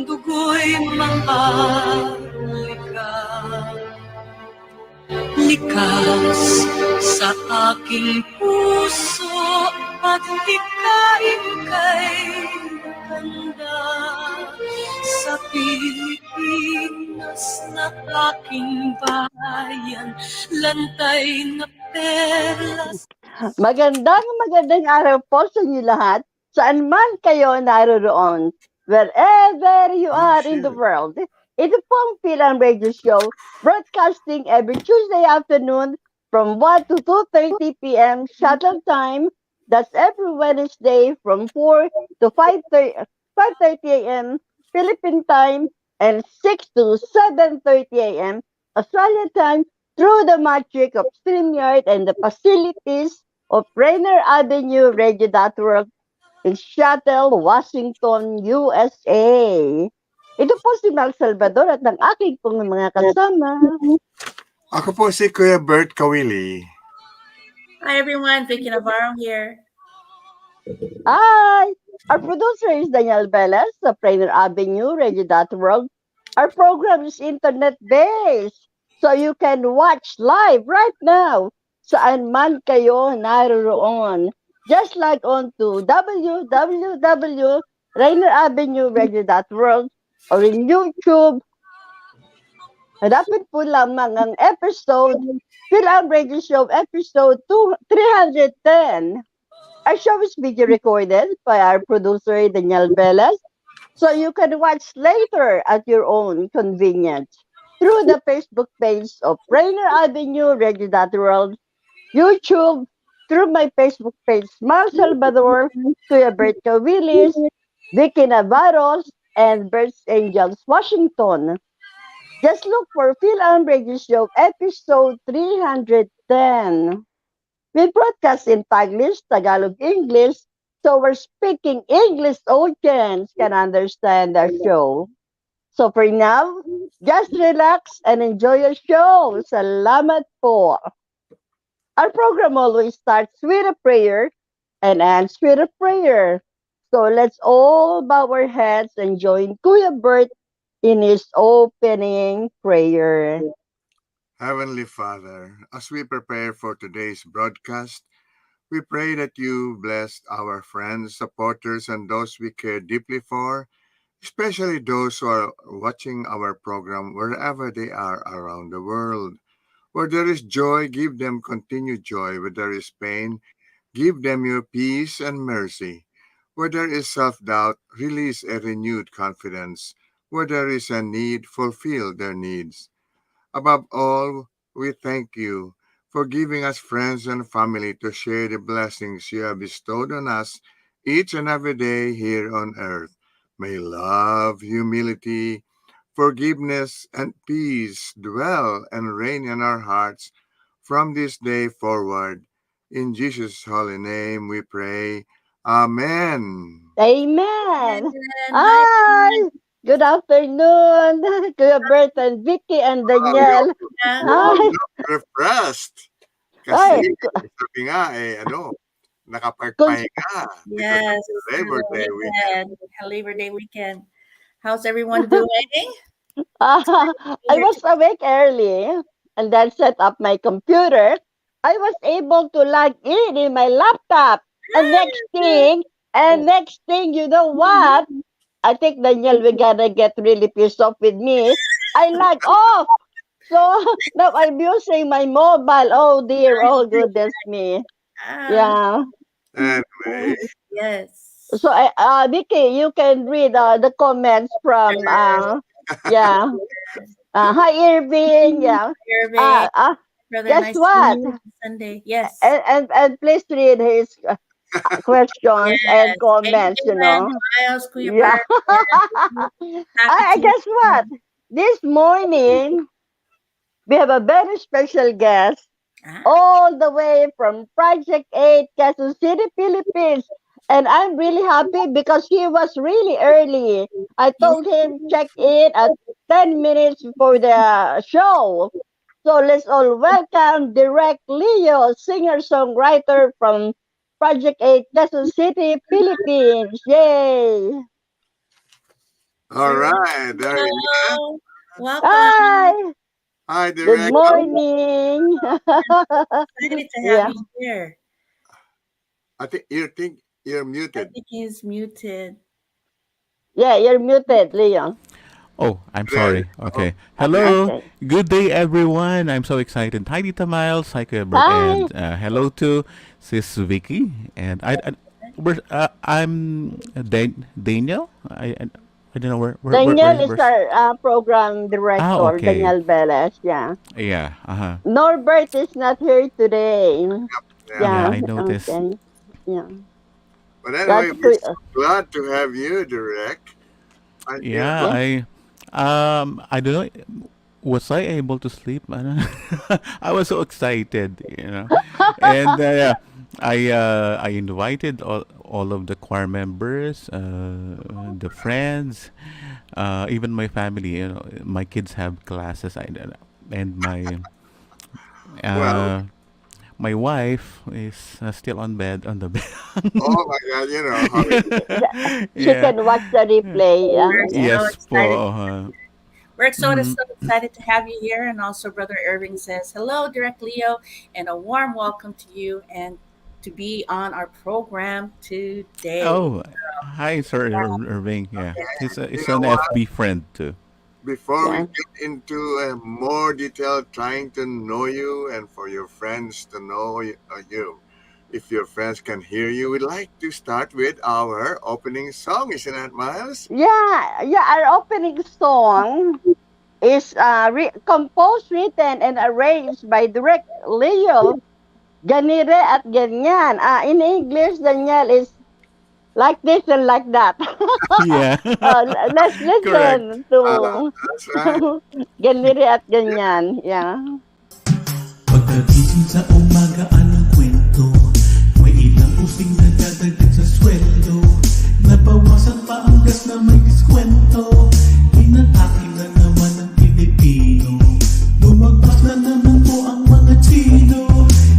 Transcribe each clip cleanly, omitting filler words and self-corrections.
dugo'y mahalika. Likas sa aking puso at hikain kay ganda sa Pilipinas na aking bayan, lantay na perlas. Magandang araw po sa inyo lahat, saan man kayo naroon, wherever you are in the world. Ito po ang Fil-Am Radio Show, broadcasting every Tuesday afternoon from 1 to 2:30 p.m. Shuttle time. That's every Wednesday from 4 to 5:30 a.m. Philippine time and 6 to 7:30 a.m. Australian time through the magic of StreamYard and the facilities of Rainier Avenue Radio App in Seattle, Washington, USA. Ito po si Salvador at ang aking pong mga kasama. Ako po si Kuya Bert Kawili. Hi everyone, Vicky Navarro here. Hi! Our producer is Daniel Velez of Rainier Avenue Radio World. Our program is internet-based, so you can watch live right now saan man kayo naroon. Just log on to www.rainieravenueradio.world or in YouTube. Hanapin po lamang ang episode, Fil-Am Radio Show, episode 310. Our show is video recorded by our producer, Daniel Velez, so you can watch later at your own convenience through the Facebook page of Rainier Avenue Radio World, YouTube, through my Facebook page, Salvador, Kuya Bert Willis, Vicky Navarro, and Bert's Angels, Washington. Just look for Fil-Am Radio Show, episode 310. We broadcast in Taglish, Tagalog, English, so we're speaking English audience can understand our show. So for now, just relax and enjoy your show. Salamat po. Our program always starts with a prayer and ends with a prayer. So let's all bow our heads and join Kuya Bert in his opening prayer. Heavenly Father, as we prepare for today's broadcast, we pray that you bless our friends, supporters, and those we care deeply for, especially those who are watching our program wherever they are around the world. Where there is joy, give them continued joy. Where there is pain, give them your peace and mercy. Where there is self-doubt, release a renewed confidence. Where there is a need, fulfill their needs. Above all, we thank you for giving us friends and family to share the blessings you have bestowed on us each and every day here on earth. May love, humility, forgiveness, and peace dwell and reign in our hearts from this day forward. In Jesus' holy name we pray. Amen. Amen. Hi. Good afternoon, Kuya Bert and Vicky and Daniel. Hi. Refreshed. Kasi sabi nga, nakapagpahinga. Yes. Labor Day weekend. Labor Day weekend. How's everyone doing? I was awake early and then set up my computer. I was able to log in my laptop. And next thing, you know what? I think Daniel, we're gonna get really pissed off with me. I log off. So now I'm using my mobile. Oh dear, oh goodness me. Yeah. Anyway. Yes. So Vicky, you can read the comments from yeah. Hi Irving. Yeah. Irving. Guess nice what? Sunday. Yes. And please read his questions and comments, you know. Yeah. I guess what? This morning, we have a very special guest all the way from Project 8, Quezon City, Philippines. And I'm really happy because he was really early. I told him check in at 10 minutes before the show. So let's all welcome Direk Leo, singer-songwriter from Project 8, Quezon City, Philippines. Yay! All right, there you go. Hello. Welcome. Hi. Hi, Good Direk. morning. Excited to have Yeah. you here. I think you're I muted. think he's muted. Yeah, you're muted, Leon. Oh, I'm There you sorry. go. Okay. Hello. Okay. Good day, everyone. I'm so excited. Hi, Tita Miles. Hi, Kuya Bert. Hi. And hello to Sis Vicky. And I'm Daniel. I don't know Daniel is where's. our program director, Okay. Daniel Velez. Yeah. Yeah. Uh-huh. Norbert is not here today. Yeah. Yeah, Yeah. I noticed. Okay. Yeah. But anyway, That's we're good. so glad to have you, Direk. And you Yeah, know, I don't know. Was I able to sleep? I don't know. I was so excited, And yeah, I invited all of the choir members, the friends, even my family. My kids have classes. And well, uh, my wife is still on the bed. oh my God, you know how it is. She Yeah. can watch the replay. Yeah. We're Yeah. so Yes, excited. po. We're so Mhm. excited to have you here. And also, Brother Irving says, hello, Direk Leo, and a warm welcome to you and to be on our program today. Oh, hi, Sir Irving. Yeah, You he's know an what? FB friend too. Before we Yeah. get into more detail, trying to know you and for your friends to know you, if your friends can hear you, we'd like to start with our opening song, isn't that, Miles? Yeah. Yeah. Our opening song is composed, written, and arranged by Direk Leo. Ganire at ganyan. In English, Daniel is like this and like that. Yeah, Let's correct. listen to That's right. ganire at ganyan. Yeah. Pagkagising sa umaga, anong kwento? May ilang using nagdadagdag sa sweldo. Nabawasan pa ang gas na may diskwento. Inatake na naman ang Pilipino. Lumagpas na naman po ang mga Chino.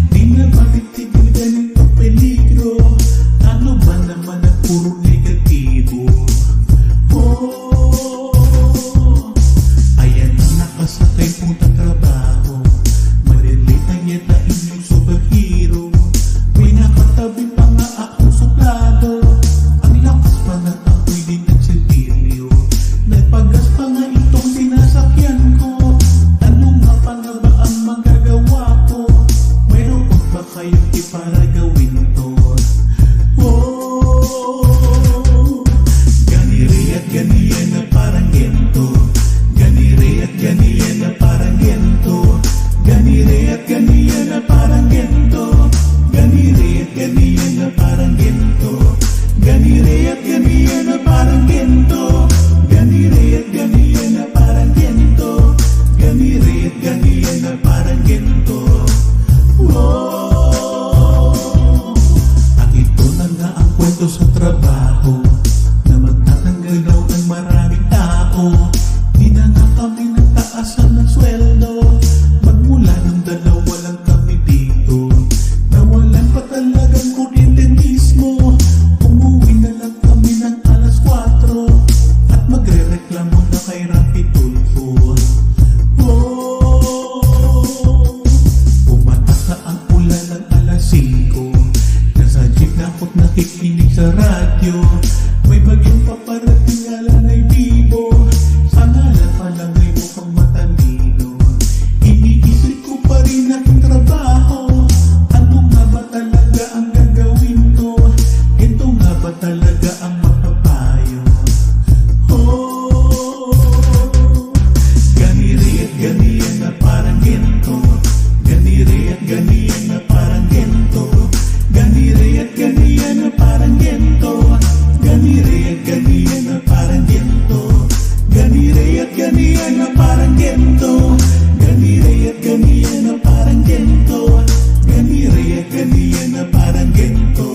Di na matitigil ganito peligro. Ano ba naman ang puro negatibo? Oh, ayan ang nakasakay punta trabaho. Maliliit na yata inyong superhero. May nakatabi pa nga akong suplado. Ang lakas pa na ako'y di nagsilbiyo. Nagpagas pa nga itong sinasakyan ko. Ano nga pa nga ba ang magagawa ko? Mayroon pa ba kayong para gawin to? Oh, ganire at ganiyan na parang gento. Ganire at ganiyan na parang gento. Ganire at ganiyan na parang gento. Ganire at ganiyan na parang gento. Ganire at ganiyan na parang gento. Ganire at ganiyan na parang gento. Ganire at ganiyan na parang gento. Oh, at ito na nga ang kwento sa trabaho na magtatanggal daw ng maraming tao. Di na nga kami nagtaasan ng sweldo. Magmula ng dalawa lang kami dito. Nawalan pa talagang kuryente mismo. Umuwi na lang kami ng alas 4 at magre-reklamo na kay Rapi Tulfo. Oh, pumatak na ang ulan ng alas 5. Nasa jeep na ako't nakikinig sa radyo. May bagyong paparating alam ay bibo. Sana lang palang may mukhang matalino. Iniisip ko pa rin aking trabaho. Ano nga ba talaga ang gagawin ko? Ito nga ba talaga ang mapapayo? Oh, ganire at ganiyan na parang gento. Ganire at ganiyan na parang gento. Ganire at ganiyan na parang gento. Ganire at ganiyan na parang gento. Ganire at ganiyan na parang gento. Ganire at ganiyan na parang gento. Ganire at ganiyan na parang gento.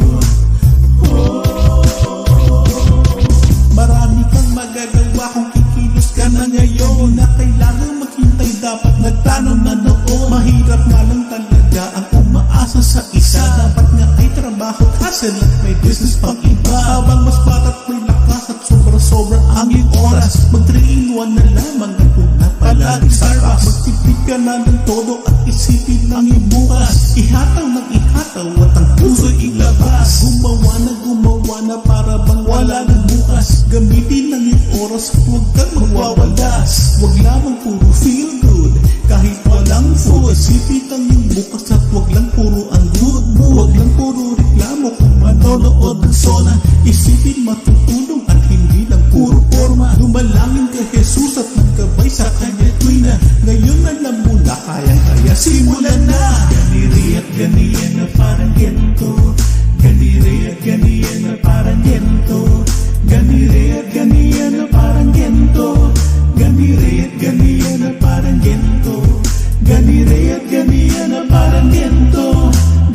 Marami kang magagawa kung kikilos ka na ngayon. Na kailangan maghintay, dapat nagplano na noon. Mahirap nga lang talaga ang umaasa sa isa. Dapat nga ay trabaho, hustle at may business pang iba. Habang mas bata't may lakas at sobra-sobra ang iyong oras. Mag 3-in-1 na lamang at huwag na palagi Starbucks. Magtipid ka na ng todo at isipin ng ibukas. Ihataw ng ihataw at ang puso'y ilabas. Gumawa na para bang wala ng bukas. Gamitin ng iyong oras at huwag kang magwawalas. Huwag lamang puro feel good kahit walang food. Isipin ang iyong bukas at huwag lang puro ang good mood. Huwag lang puro reklamo kung manonood ng sona. Isipin matutulong at hindi lang puro forma. Dumalangin kay Jesus at magkabay sa kanya tuwina. Ngayon alam mo na kayang-kaya simulan na. Ganiri at ganiyan na parang gento. Ganiri at ganiyan na parang gento. Ganiri at ganiyan na parang gento. Ganiri at ganiyan na parang gento. Ganiri at ganiyan na parang gento.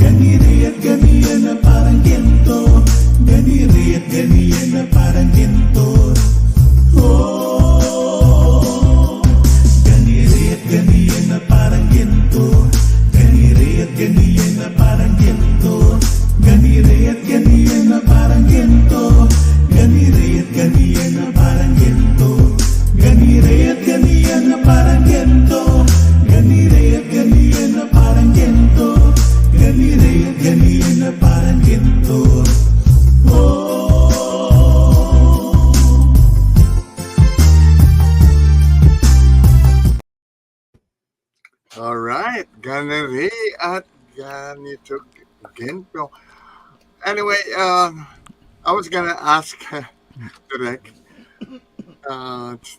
Ganiri at ganiyan na parang gento. Ganiri at ganiyan na parang gento. Oh, ganiri at ganiyan na parang gento. Ganiri at ganiyan na parang gento. Ganiri at ganiyan na parang gento. Ganiri at ganiyan na parang gento. Ganiri at ganiyan na parang gento. Ganiri at ganiyan na parang gento. Ganiri at ganiyan na parang gento. All right, ganari at ganito gento. Anyway, I was gonna ask Direk.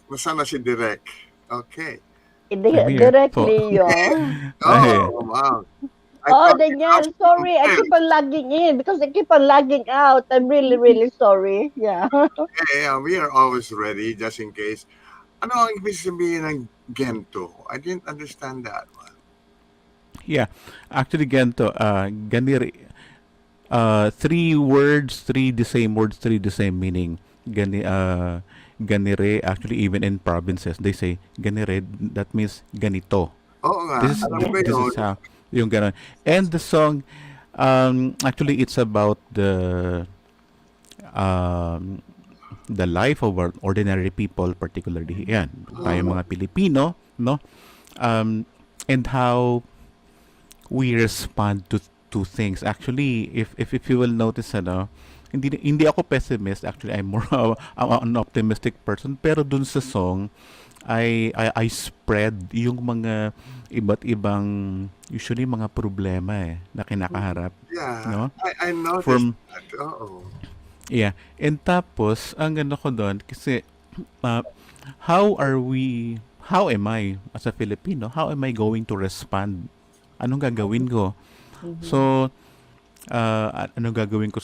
Nasaan na si Direk? Okay. I'm here Direk po. Leo. Oh, wow. I Oh, thought you Daniel, asked sorry. I him. keep on logging in because I keep on logging out. I'm really, really sorry. Yeah. Okay, we are always ready just in case. Ano ang ibig sabihin ng gento? I didn't understand that one. Yeah, actually, ganito, ganiri, 3 words, 3 the same meaning. Ganire, actually, even in provinces, they say ganire, that means ganito. Oo nga, This is alam ko this yun. is how yung ganon. And the song, actually, it's about the life of our ordinary people, particularly yan, tayo mga Pilipino, no? And how we respond to things. Actually, if you will notice, hindi ako pessimist. Actually, I'm more an optimistic person. Pero dun sa song, I spread yung mga iba't ibang, usually mga problema na kinakaharap. Yeah, No? I noticed From that. Oo. Yeah. And tapos, ang ganda ko doon, kasi, how am I, as a Filipino, how am I going to respond? Anong gagawin ko? So, anong gagawin ko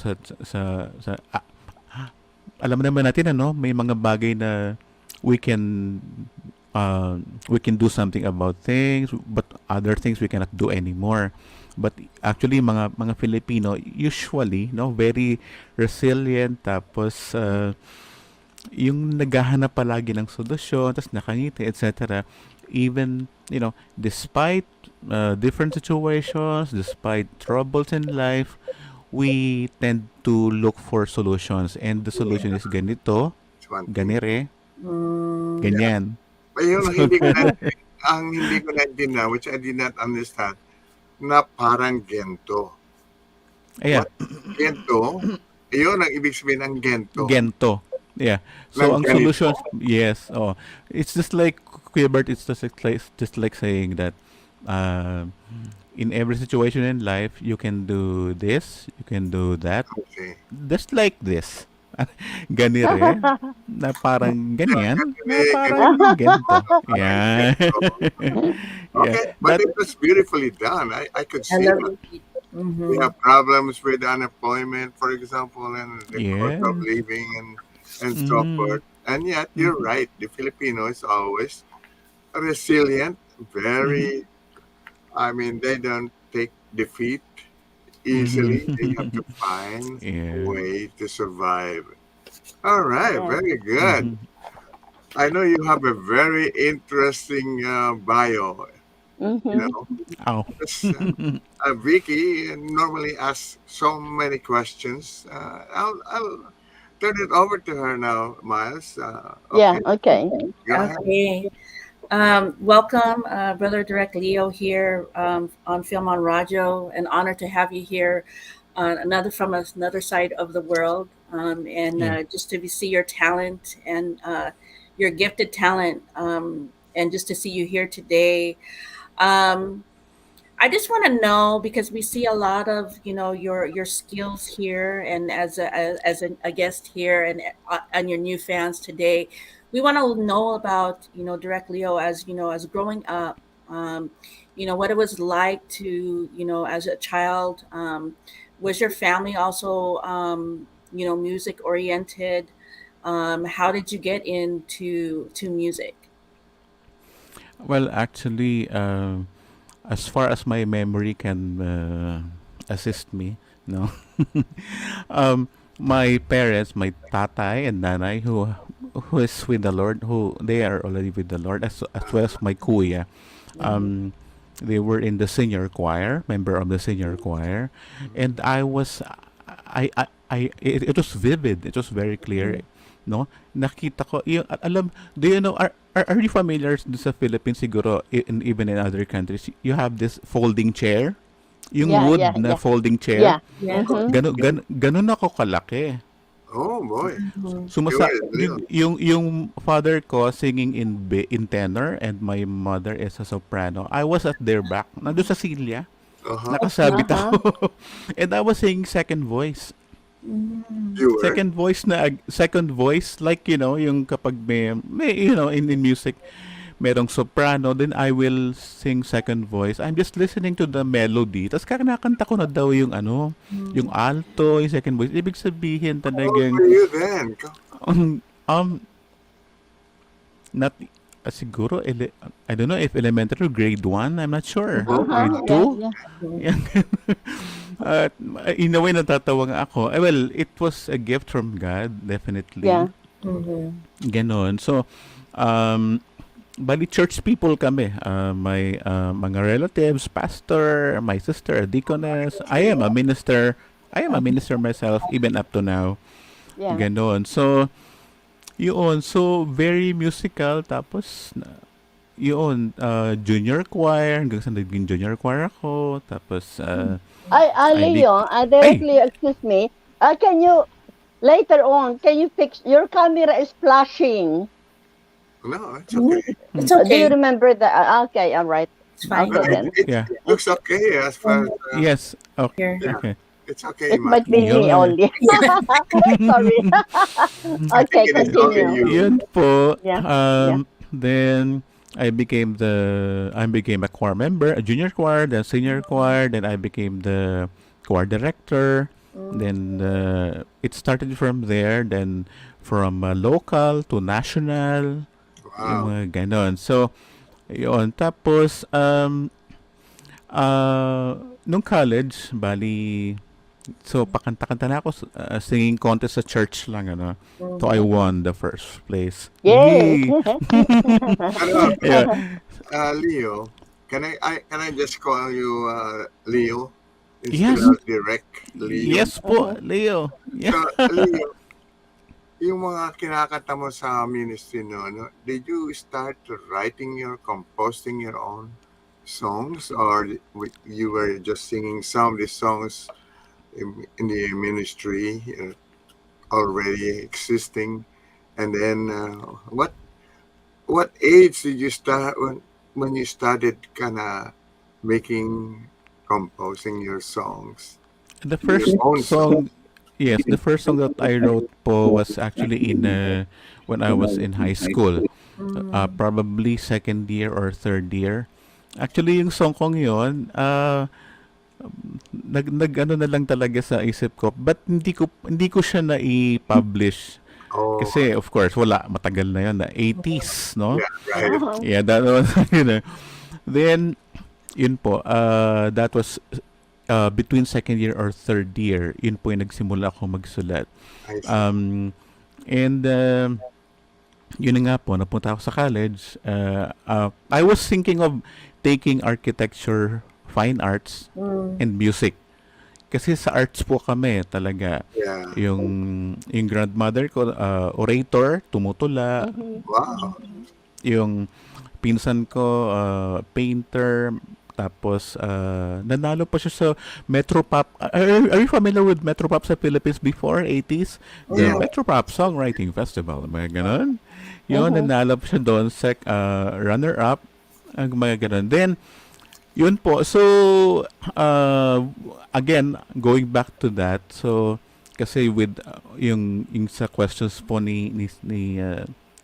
alam naman natin, may mga bagay na we can do something about things, but other things we cannot do anymore. But actually, mga Filipino, usually, very resilient, tapos, yung naghahanap palagi ng solusyon, tapos nakangiti, etc. Even, despite different situations, despite troubles in life, we tend to look for solutions. And the solution is ganito, It's one thing. ganire, ganyan. But yun ang hindi ko naintindihan, which I did not understand, na parang gento. Ayan, What? Gento? Yun ang ibig sabihin ng gento. gento. Yeah. So, Ng ang ganito. solution, yes. Oh, it's just like, Kuya Bert, it's just like saying that, in every situation in life, you can do this, you can do that, Okay. just like this. Ganire, na parang ganyan, na parang ganito. Yeah. Okay, Yeah. but That, it was beautifully done. I could I see love that. it. We have problems with unemployment, for example, and the cost of yes. living and so forth. And yet, you're right. The Filipino is always resilient, very, they don't take defeat easily. They have to find a Yeah. way to survive. All right, Yes. very good. I know you have a very interesting bio. You Mm-hmm. know, Oh. Because, Vicky normally asks so many questions. I'll turn it over to her now, Miles. Yeah, Okay, okay. go ahead. Okay. Welcome, Brother Direk Leo here on Film on Radio. An honor to have you here, from another side of the world, and Yeah. just to see your talent and your gifted talent, and just to see you here today. Um, I just want to know because we see a lot of your skills here, and as a guest here, and your new fans today, we want to know about Direct Leo as as growing up, what it was like to as a child. Was your family also music oriented? How did you get into to music? Well, actually, as far as my memory can assist me, no. My parents, my tatay and nanay, who is with the Lord, who they are already with the Lord, as well as my kuya. Um, they were in the senior choir, member of the senior choir, and it was vivid. It was very clear, no? Nakita ko, yung, do you know, are you familiar sa Philippines siguro, even in other countries, you have this folding chair? Yung Yeah, wood yeah, na yeah. folding Yeah. chair. Yes. Ganun ako kalaki. Oh boy, Sumasa you Leo. yung father ko singing in tenor and my mother is a soprano. I was at their back. Nandun sa silya. Uh-huh. Nakasabit ako. And I was singing second voice. You were. Second voice like yung kapag may in music merong soprano, then I will sing second voice. I'm just listening to the melody. Tapos kakanta ko na daw yung yung alto, yung second voice. Ibig sabihin How old talagang were you then? um not siguro I don't know if elementary or grade 1, I'm not sure. Grade 2. Yeah. At in a way natatawa nga ako. Well, it was a gift from God, definitely. Yeah. Ganon. So, bali church people kami. My mga relatives, pastor, my sister, a deaconess. I am a minister myself even up to now. Yeah. Ganon. So, yun. So, very musical. Tapos, yun, junior choir. Hanggang sa naging junior choir ako. Tapos, I Leo, directly, excuse me. Can you, later on, can you fix, your camera is flashing. No, it's okay. It's Do you okay. remember that? Okay, all right. It's fine. Okay then. Yeah. It looks okay as far as Yes. Okay. Here. Okay. it's okay. It might be me Yun. only. Sorry. Okay, it is only continue. you. Yun po. Yeah, Then I became a choir member, a junior choir, then senior choir, then I became the choir director. Then it started from there, then from local to national, yung Wow. mga ganon. So, yun. Tapos, nung college, bali, so pakanta-kanta na ako, singing contest sa church lang, So I won the first place. Yay! Ano, Yeah. Leo, can I just call you Leo Yes. instead of Direk Leo? Yes po, Leo. Yeah. So, Leo, yung mga kinakanta mo sa ministry no, did you start composing your own songs, or you were just singing some of the songs in the ministry already existing, and then what age did you start when you started kind of composing your songs? The first Your own song, yes, the first song that I wrote po was actually when I was in high school. Probably second year or third year. Actually, yung song kong yun, ano na lang talaga sa isip ko, but hindi ko siya na i-publish. Oh, Kasi of course, matagal na yun, na 80s, no? yeah, right. Yeah, that was, Then, yun po, that was between second year or third year, yun po yung nagsimula ako magsulat. I see. And yun na nga po, napunta ako sa college. I was thinking of taking architecture, fine arts, and music. kasi sa arts po kami talaga. Yeah. Yung grandmother ko, orator, tumutula. Mhm. Wow. Yung pinsan ko, painter. Tapos, nanalo pa siya sa Metropop. Are you familiar with Metropop sa Philippines before, 80s? The Yeah. Metropop Songwriting Festival, mga ganon. Yun, Mhm. nanalo pa siya doon, runner-up, ang mga ganon. Then, yun po. So, again, going back to that, so, kasi with yung sa questions po ni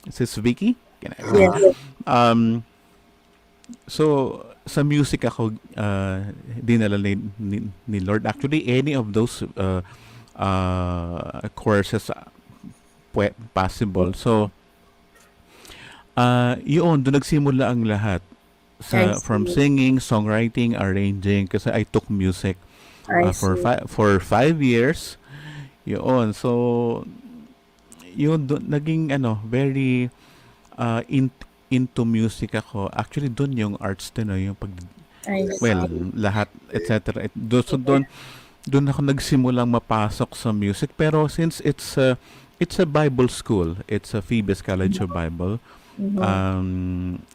Sis Vicky, Yes. um, so, sa music ako dinala ni Lord. Actually, any of those courses possible. So, yun, doon nagsimula ang lahat. I From see. singing, songwriting, arranging, kasi I took music I see. for 5 years. Yun. So, yun, naging very into music ako. Actually, doon yung arts din, yung I well, see. lahat, etc. So, doon ako nagsimulang mapasok sa music. Pero since it's a Bible school, it's a Phoebus College of Bible.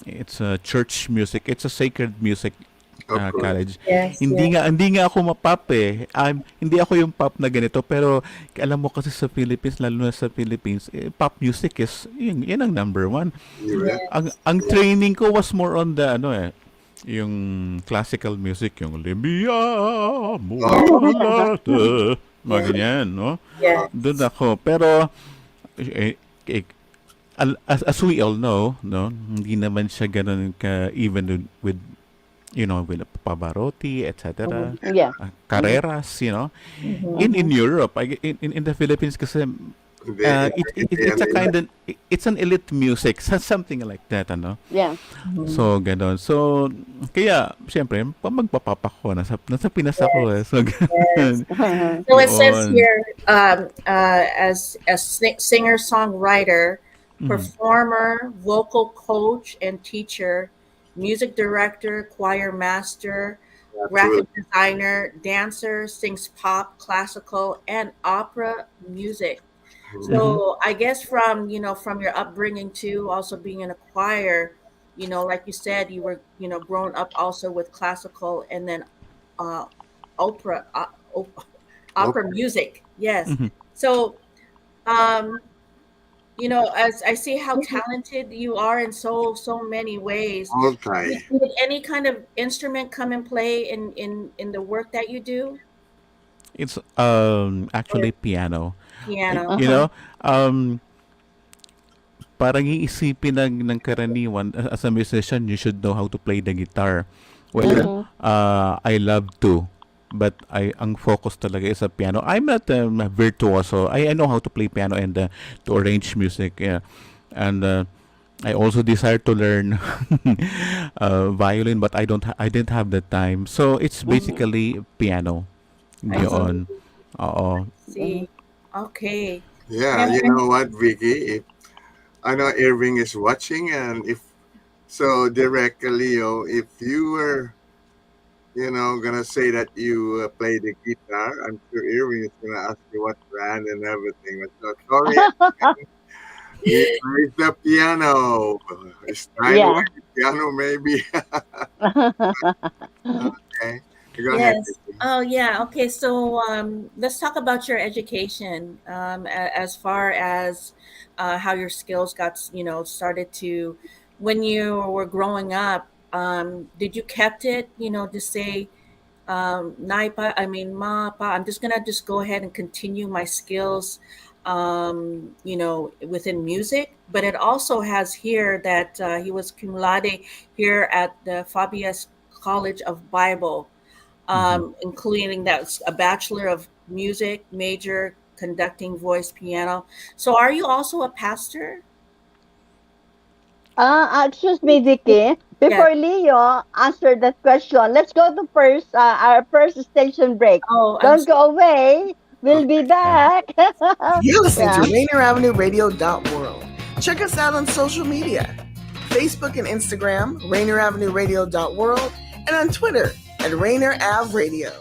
It's a church music. It's a sacred music Of course. college. Yes. Hindi nga ako mapop eh. Hindi ako yung pop na ganito, pero alam mo kasi sa Philippines, lalo na sa Philippines, pop music is yun ang number one. Yeah. Ang training ko was more on the yung classical music, yung Libya, Mulata, mga ganyan, no? Yes. Doon ako. Pero as we all know, no, hindi naman siya ganun ka even with with Pavarotti, etc. Yeah. Carreras, in Europe, in the Philippines kasi it's a kind of it's an elite music, something like that, ano. Yeah. So ganon. So kaya syempre magpapapa ko nasa Pinas ako eh. So ganon. So it says Yun. here, as a singer, songwriter, performer, vocal coach, and teacher, music director, choir master, graphic designer, dancer, sings pop, classical, and opera music. So I guess from your upbringing too, also being in a choir, like you said, you were grown up also with classical and then uh, opera opera music. Yes. So um, as I see how talented you are in so many ways. Multi. Did any kind of instrument come and play in the work that you do? It's actually piano. Piano. You know, parang iisipin ng karaniwan as a musician, you should know how to play the guitar. Well, I love to, but ang focus talaga is sa piano. I'm not a virtuoso. I know how to play piano and to arrange music. Yeah. And I also desire to learn violin, but I didn't have the time. So it's basically piano. Yun. Oo. See. Okay. Yeah, you know what, Vicky? I know Irving is watching, and Direk Leo, if you were, gonna say that you play the guitar, I'm sure Irving is gonna ask you what brand and everything. So sorry, he plays the piano. Yeah. Piano, maybe. Okay. Go ahead, Yes. Vicky. Oh, yeah. Okay. So let's talk about your education, as far as how your skills got, started to, when you were growing up. Did you kept it, to say, Naipa, I mean, Ma, Pa, I'm just gonna just go ahead and continue my skills, within music. But it also has here that he was cum laude here at the Fabius College of Bible, including that's a Bachelor of Music, major conducting voice piano. So are you also a pastor? Excuse me, Vicky. Before Leo answer that question, let's go to our first station break. Oh, Don't go away. We'll be back. You're listening Yeah. to Rainier Avenue Radio.world. Check us out on social media, Facebook and Instagram, Rainier Avenue Radio.world, and on Twitter at Rainier Av Radio.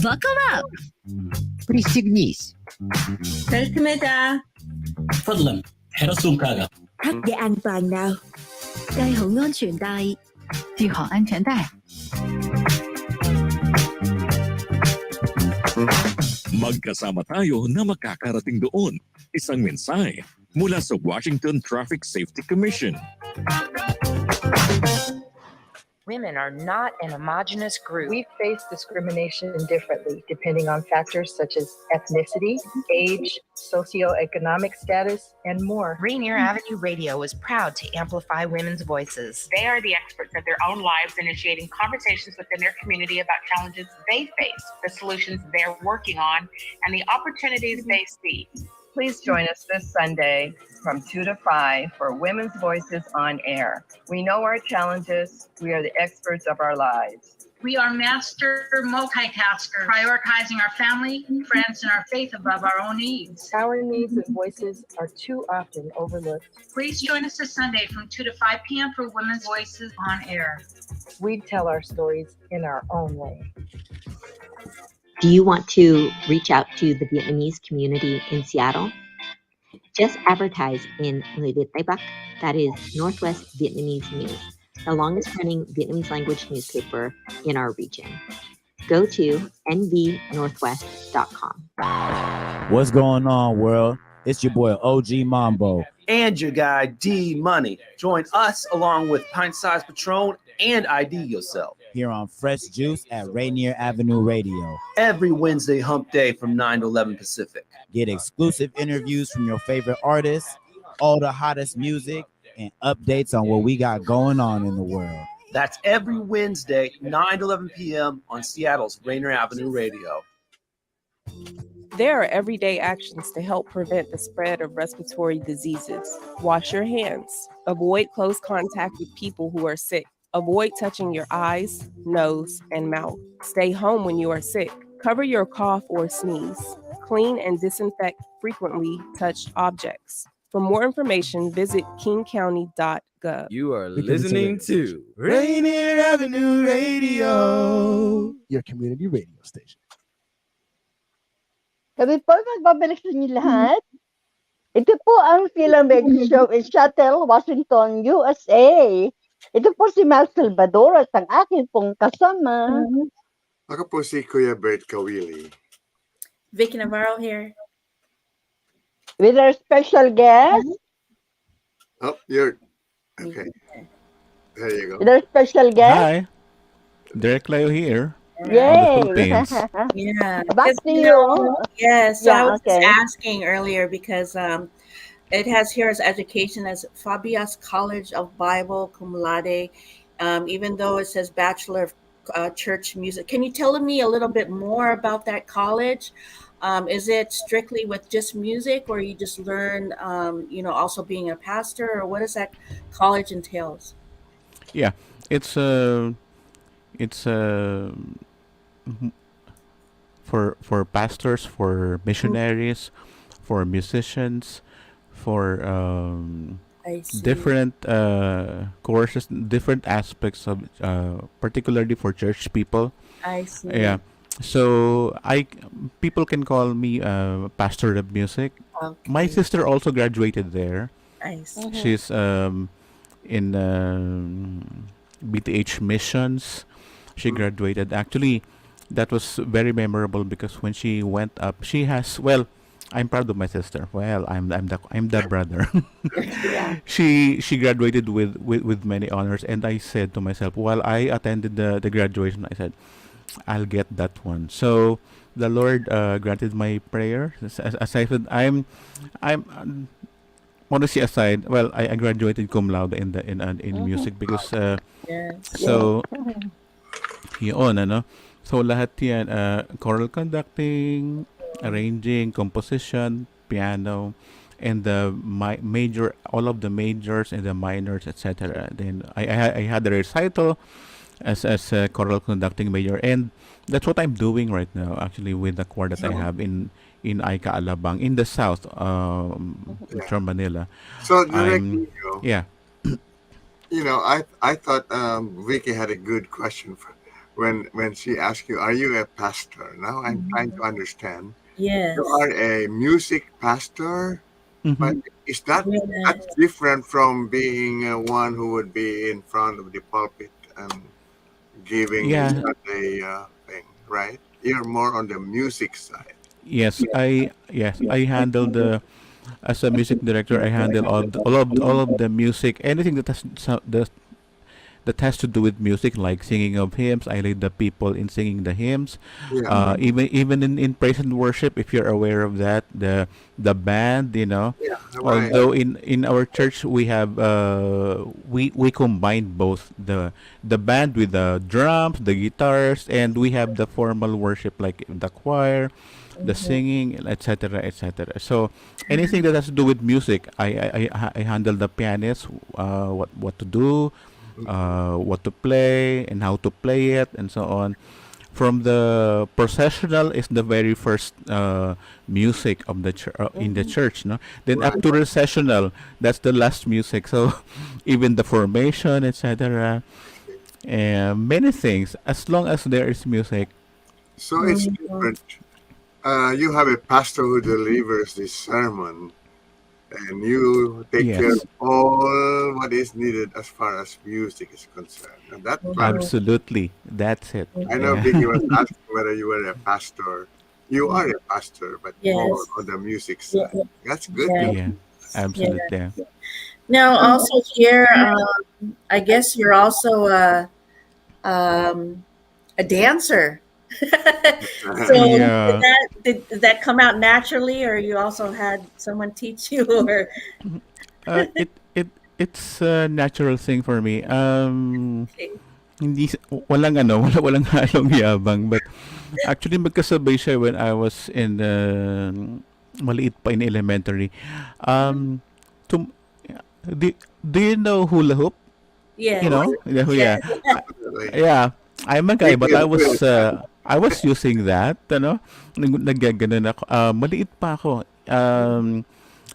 Buckle up! Pristignis. Welcome. Fil-Am Radyo Thắt dây an toàn nào.戴好安全帶。系好安全帶。Magkasama tayo na makakarating doon. Isang mensahe mula sa Washington Traffic Safety Commission. Women are not an homogenous group. We face discrimination differently depending on factors such as ethnicity, age, socioeconomic status, and more. Rainier Avenue Radio is proud to amplify women's voices. They are the experts of their own lives, initiating conversations within their community about challenges they face, the solutions they're working on, and the opportunities they see. Please join us this Sunday from 2 to 5 for Women's Voices on Air. We know our challenges. We are the experts of our lives. We are master multitaskers, prioritizing our family, friends, and our faith above our own needs. Our needs and voices are too often overlooked. Please join us this Sunday from 2 to 5 p.m. for Women's Voices on Air. We tell our stories in our own way. Do you want to reach out to the Vietnamese community in Seattle? Just advertise in Người Việt Tây Bắc, that is Northwest Vietnamese News, the longest running Vietnamese language newspaper in our region. Go to nvnorthwest.com. What's going on, world? It's your boy OG Mambo. And your guy D Money. Join us along with Pint Size Patron and ID Yourself here on Fresh Juice at Rainier Avenue Radio. Every Wednesday hump day from 9 to 11 Pacific. Get exclusive interviews from your favorite artists, all the hottest music, and updates on what we got going on in the world. That's every Wednesday, 9 to 11 p.m. on Seattle's Rainier Avenue Radio. There are everyday actions to help prevent the spread of respiratory diseases. Wash your hands. Avoid close contact with people who are sick. Avoid touching your eyes, nose, and mouth. Stay home when you are sick. Cover your cough or sneeze. Clean and disinfect frequently touched objects. For more information, visit kingcounty.gov. You are listening to Rainier Avenue Radio, your community radio station. Kami po magbabalik sa inyo lahat. Ito po ang Fil-Am Radio Show in Seattle, Washington, USA. Ito po si Mal Salvador at ang akin pong kasama. Ako po si Kuya Bert Kawili. Vicky Navarro here. With our special guest. Oh, you're... Okay. There you go. With our special guest. Hi. Direk Leo here. Yay! Yeah. Back to you. Yes. So Yeah, I was okay. asking earlier because it has here as education as Fabia's College of Bible cum laude, even though it says Bachelor of Church Music. Can you tell me a little bit more about that college? Is it strictly with just music, or you just learn, also being a pastor, or what does that college entails? Yeah, it's for pastors, for missionaries, for musicians, for I see. different courses, different aspects of, particularly for church people. I see. Yeah. So people can call me pastor of music. Okay. My sister also graduated there. I see. She's in BTH missions. She graduated. Actually, that was very memorable because when she went up, she has, well, I'm proud of my sister. Well, I'm the brother. She graduated with many honors, and I said to myself, while I attended the graduation, I said, I'll get that one. So the Lord granted my prayer. As I said, I'm modesty aside. Well, I graduated cum laude in music because so yun ano. So lahat yan, choral conducting, arranging, composition, piano, and the major, all of the majors and the minors, etc. Then I had a recital as a choral conducting major, and that's what I'm doing right now actually with the choir that I have in Aika Alabang in the south, from Manila. So directly, yeah. I thought Vicky had a good question when she asked you, "Are you a pastor?" Now I'm trying to understand. You Yes. are a music pastor, but Mhm. is that's Yes. different from being one who would be in front of the pulpit and giving the Yeah. Sunday thing, right? You're more on the music side. Yes, I handle the as a music director. I handle all of the music, anything that that has to do with music, like singing of hymns. I lead the people in singing the hymns. Yeah. Even in praise and worship, if you're aware of that, the band, Yeah. Right. Although in our church we have we combine both the band with the drums, the guitars, and we have the formal worship like the choir, the singing, etc., etc. So anything that has to do with music, I handle the pianist, what to do, what to play and how to play it, and so on. From the processional is the very first music of the in the church, no. Then up Right. to recessional, that's the last music. So even the formation, etc., and many things. As long as there is music, So it's different. You have a pastor who delivers this sermon, and you take care of yes, all what is needed as far as music is concerned. And that part, absolutely, that's it. I know Yeah. Vicky was asking whether you were a pastor. You are a pastor, but more Yes. on the music Yeah. side. That's good. Yeah. Yeah, Yeah. absolutely. Yeah. Now, also here, I guess you're also a dancer. So Yeah. did that come out naturally, or you also had someone teach you, or It's a natural thing for me. okay. Hindi walang walang halong yabang, but actually magkasabay siya when I was in maliit pa in elementary. Um tum, do you know hula hoop? You Yes, know? Yeah. yes. Absolutely. Yeah. I'm a guy, Vicky but is good at that. I was using that, naggaganon ako. Maliit pa ako.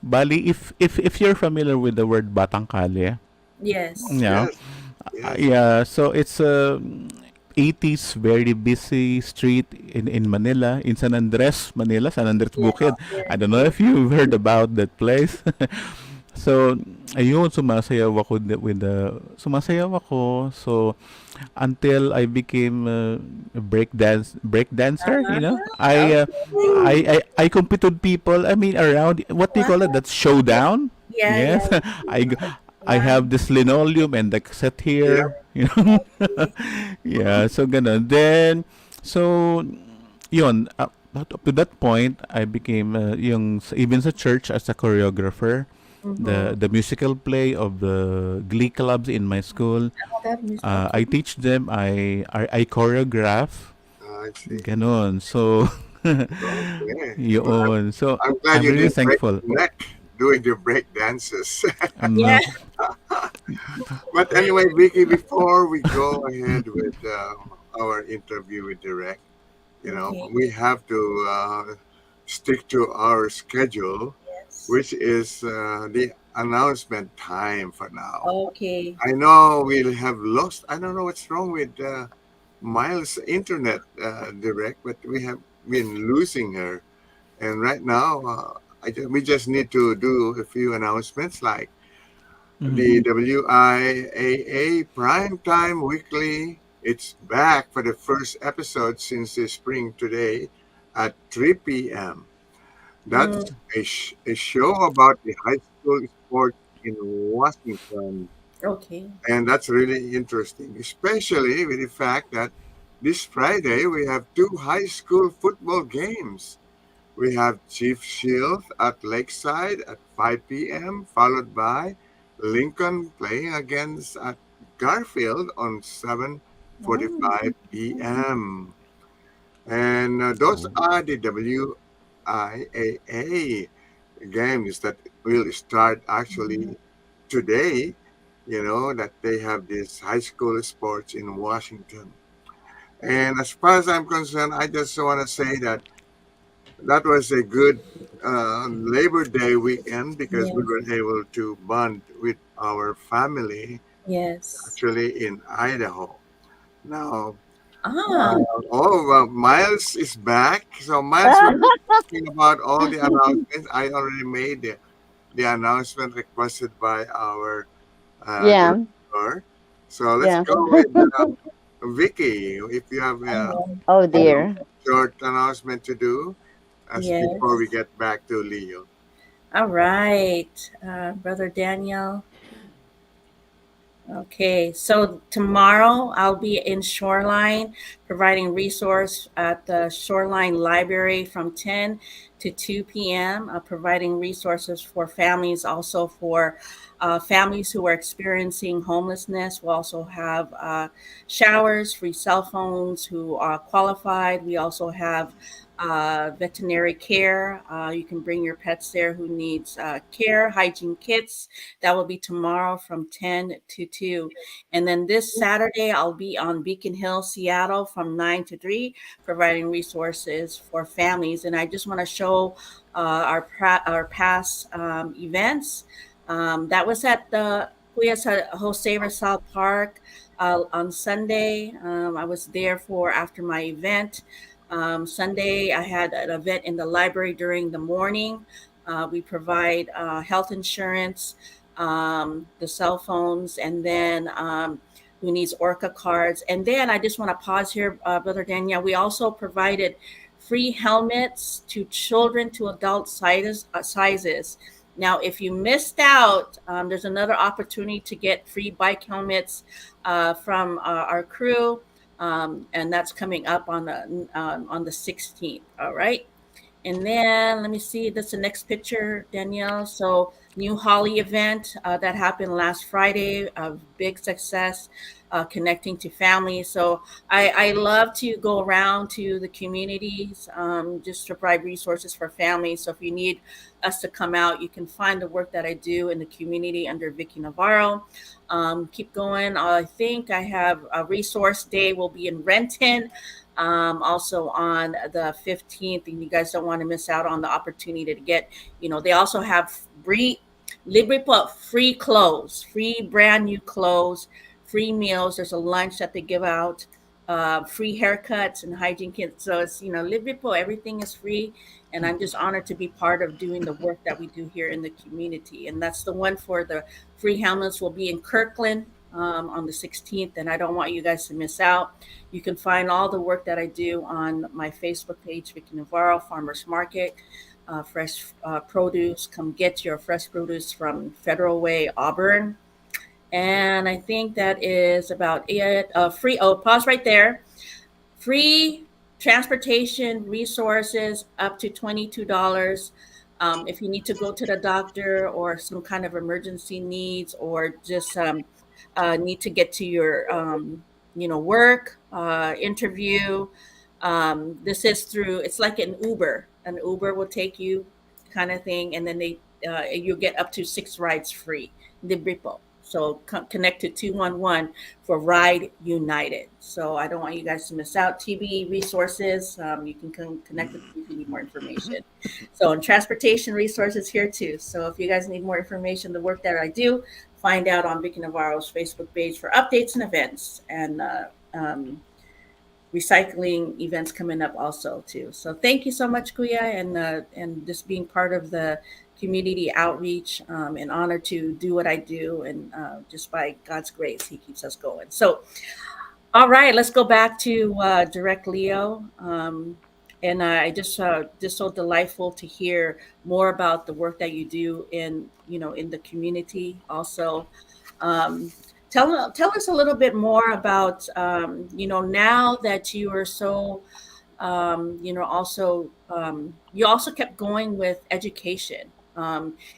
Bali, if you're familiar with the word Batang Kali, Yes. yeah, Yes. Yes. yeah. So it's a 80s very busy street in Manila, in San Andres, Manila, San Andres Yes. Bukid. Yes. I don't know if you've heard about that place. So, ayun, sumasayaw ako. So, until I became a break dancer, Okay. I compete with people. I mean, around what do you call it? Wow. That's showdown. Yeah, Yes, yeah. I g- I Wow. have this linoleum and the cassette Yep. here. Okay. Yeah. So ganun. Then, so yun. Up to that point, I became even sa church as a choreographer. Mm-hmm. The musical play of the glee clubs in my school. Oh, that means I okay. teach them. I choreograph. I see. Ganon. So, Okay. Well, yun. So, I'm glad I'm you really didn't break thankful. your neck doing the break dances. Yeah. No. But anyway, Vicky, before we go ahead with our interview with Direk, Okay. we have to stick to our schedule, Yes. which is the announcement time for now. Okay. I know we'll have lost. I don't know what's wrong with Miles' internet, Direct, but we have been losing her. And right now, we just need to do a few announcements like Mhm. the WIAA Primetime Weekly. It's back for the first episode since the spring today at 3 p.m. Mm, That's a show about the high school sports in Washington. okay. And that's really interesting, especially with the fact that this Friday we have two high school football games. We have Chief Shield at Lakeside at 5 p.m., followed by Lincoln playing against at Garfield on Oh, 7:45 p.m. And those Oh. are the WIAA games that will start actually today. That they have this high school sports in Washington. And as far as I'm concerned, I just want to say that that was a good Labor Day weekend because we yes. were able to bond with our family Yes. actually in Idaho. Now, Ah, Miles is back. So Miles will be talking about all the announcements. I already made the announcement requested by our Yeah. director. So let's Yeah. go with Vicky. If you have Oh a dear. short announcement to do, as before we yes. get back to Leo. All right, Brother Daniel. Okay, so tomorrow I'll be in Shoreline providing resource at the Shoreline Library from 10 to 2 p.m., providing resources for families, also for families who are experiencing homelessness. We'll also have showers, free cell phones who are qualified. We also have veterinary care. You can bring your pets there who needs care, hygiene kits. That will be tomorrow from 10 to 2. And then this Saturday, I'll be on Beacon Hill, Seattle from 9 to 3, providing resources for families. And I just want to show our past events. That was at the Kuya Jose Rizal Park on Sunday. I was there for after my event. Sunday, I had an event in the library during the morning. We provide health insurance, the cell phones, and then who needs Orca cards. And then I just want to pause here, Brother Daniel. We also provided free helmets to children to adult sizes. Now, if you missed out, there's another opportunity to get free bike helmets from our crew, and that's coming up on the 16th. All right. And then let me see, that's the next picture, Danielle. So New Holly event that happened last Friday, a big success, connecting to families. So I love to go around to the communities just to provide resources for families. So if you need us to come out, you can find the work that I do in the community under Vicky Navarro. Keep going. I think I have a resource day will be in Renton. Also on the 15th, and you guys don't want to miss out on the opportunity to get, they also have free free clothes, free brand new clothes, free meals. There's a lunch that they give out, free haircuts and hygiene kits. So it's, Libripo, everything is free. And I'm just honored to be part of doing the work that we do here in the community. And that's the one for the free helmets will be in Kirkland on the 16th. And I don't want you guys to miss out. You can find all the work that I do on my Facebook page, Vicky Navarro, Farmers Market, fresh produce. Come get your fresh produce from Federal Way, Auburn. And I think that is about it. Free, pause right there. Free transportation resources up to $22. If you need to go to the doctor or some kind of emergency needs, or just need to get to your work, interview. This is through, it's like an Uber. An Uber will take you, kind of thing, and then you get up to 6 rides free. Libripo. So connect to 211 for Ride United. So I don't want you guys to miss out. TB resources, you can connect with me if you need more information. So, and transportation resources here too. So if you guys need more information, the work that I do, find out on Vicky Navarro's Facebook page for updates and events, and recycling events coming up also too. So thank you so much, Kuya, and just being part of the community outreach. An honor to do what I do, and just by God's grace, He keeps us going. So, all right, let's go back to Direk Leo. And I just so delightful to hear more about the work that you do in the community. Also, tell us a little bit more about now that you are so also you also kept going with education.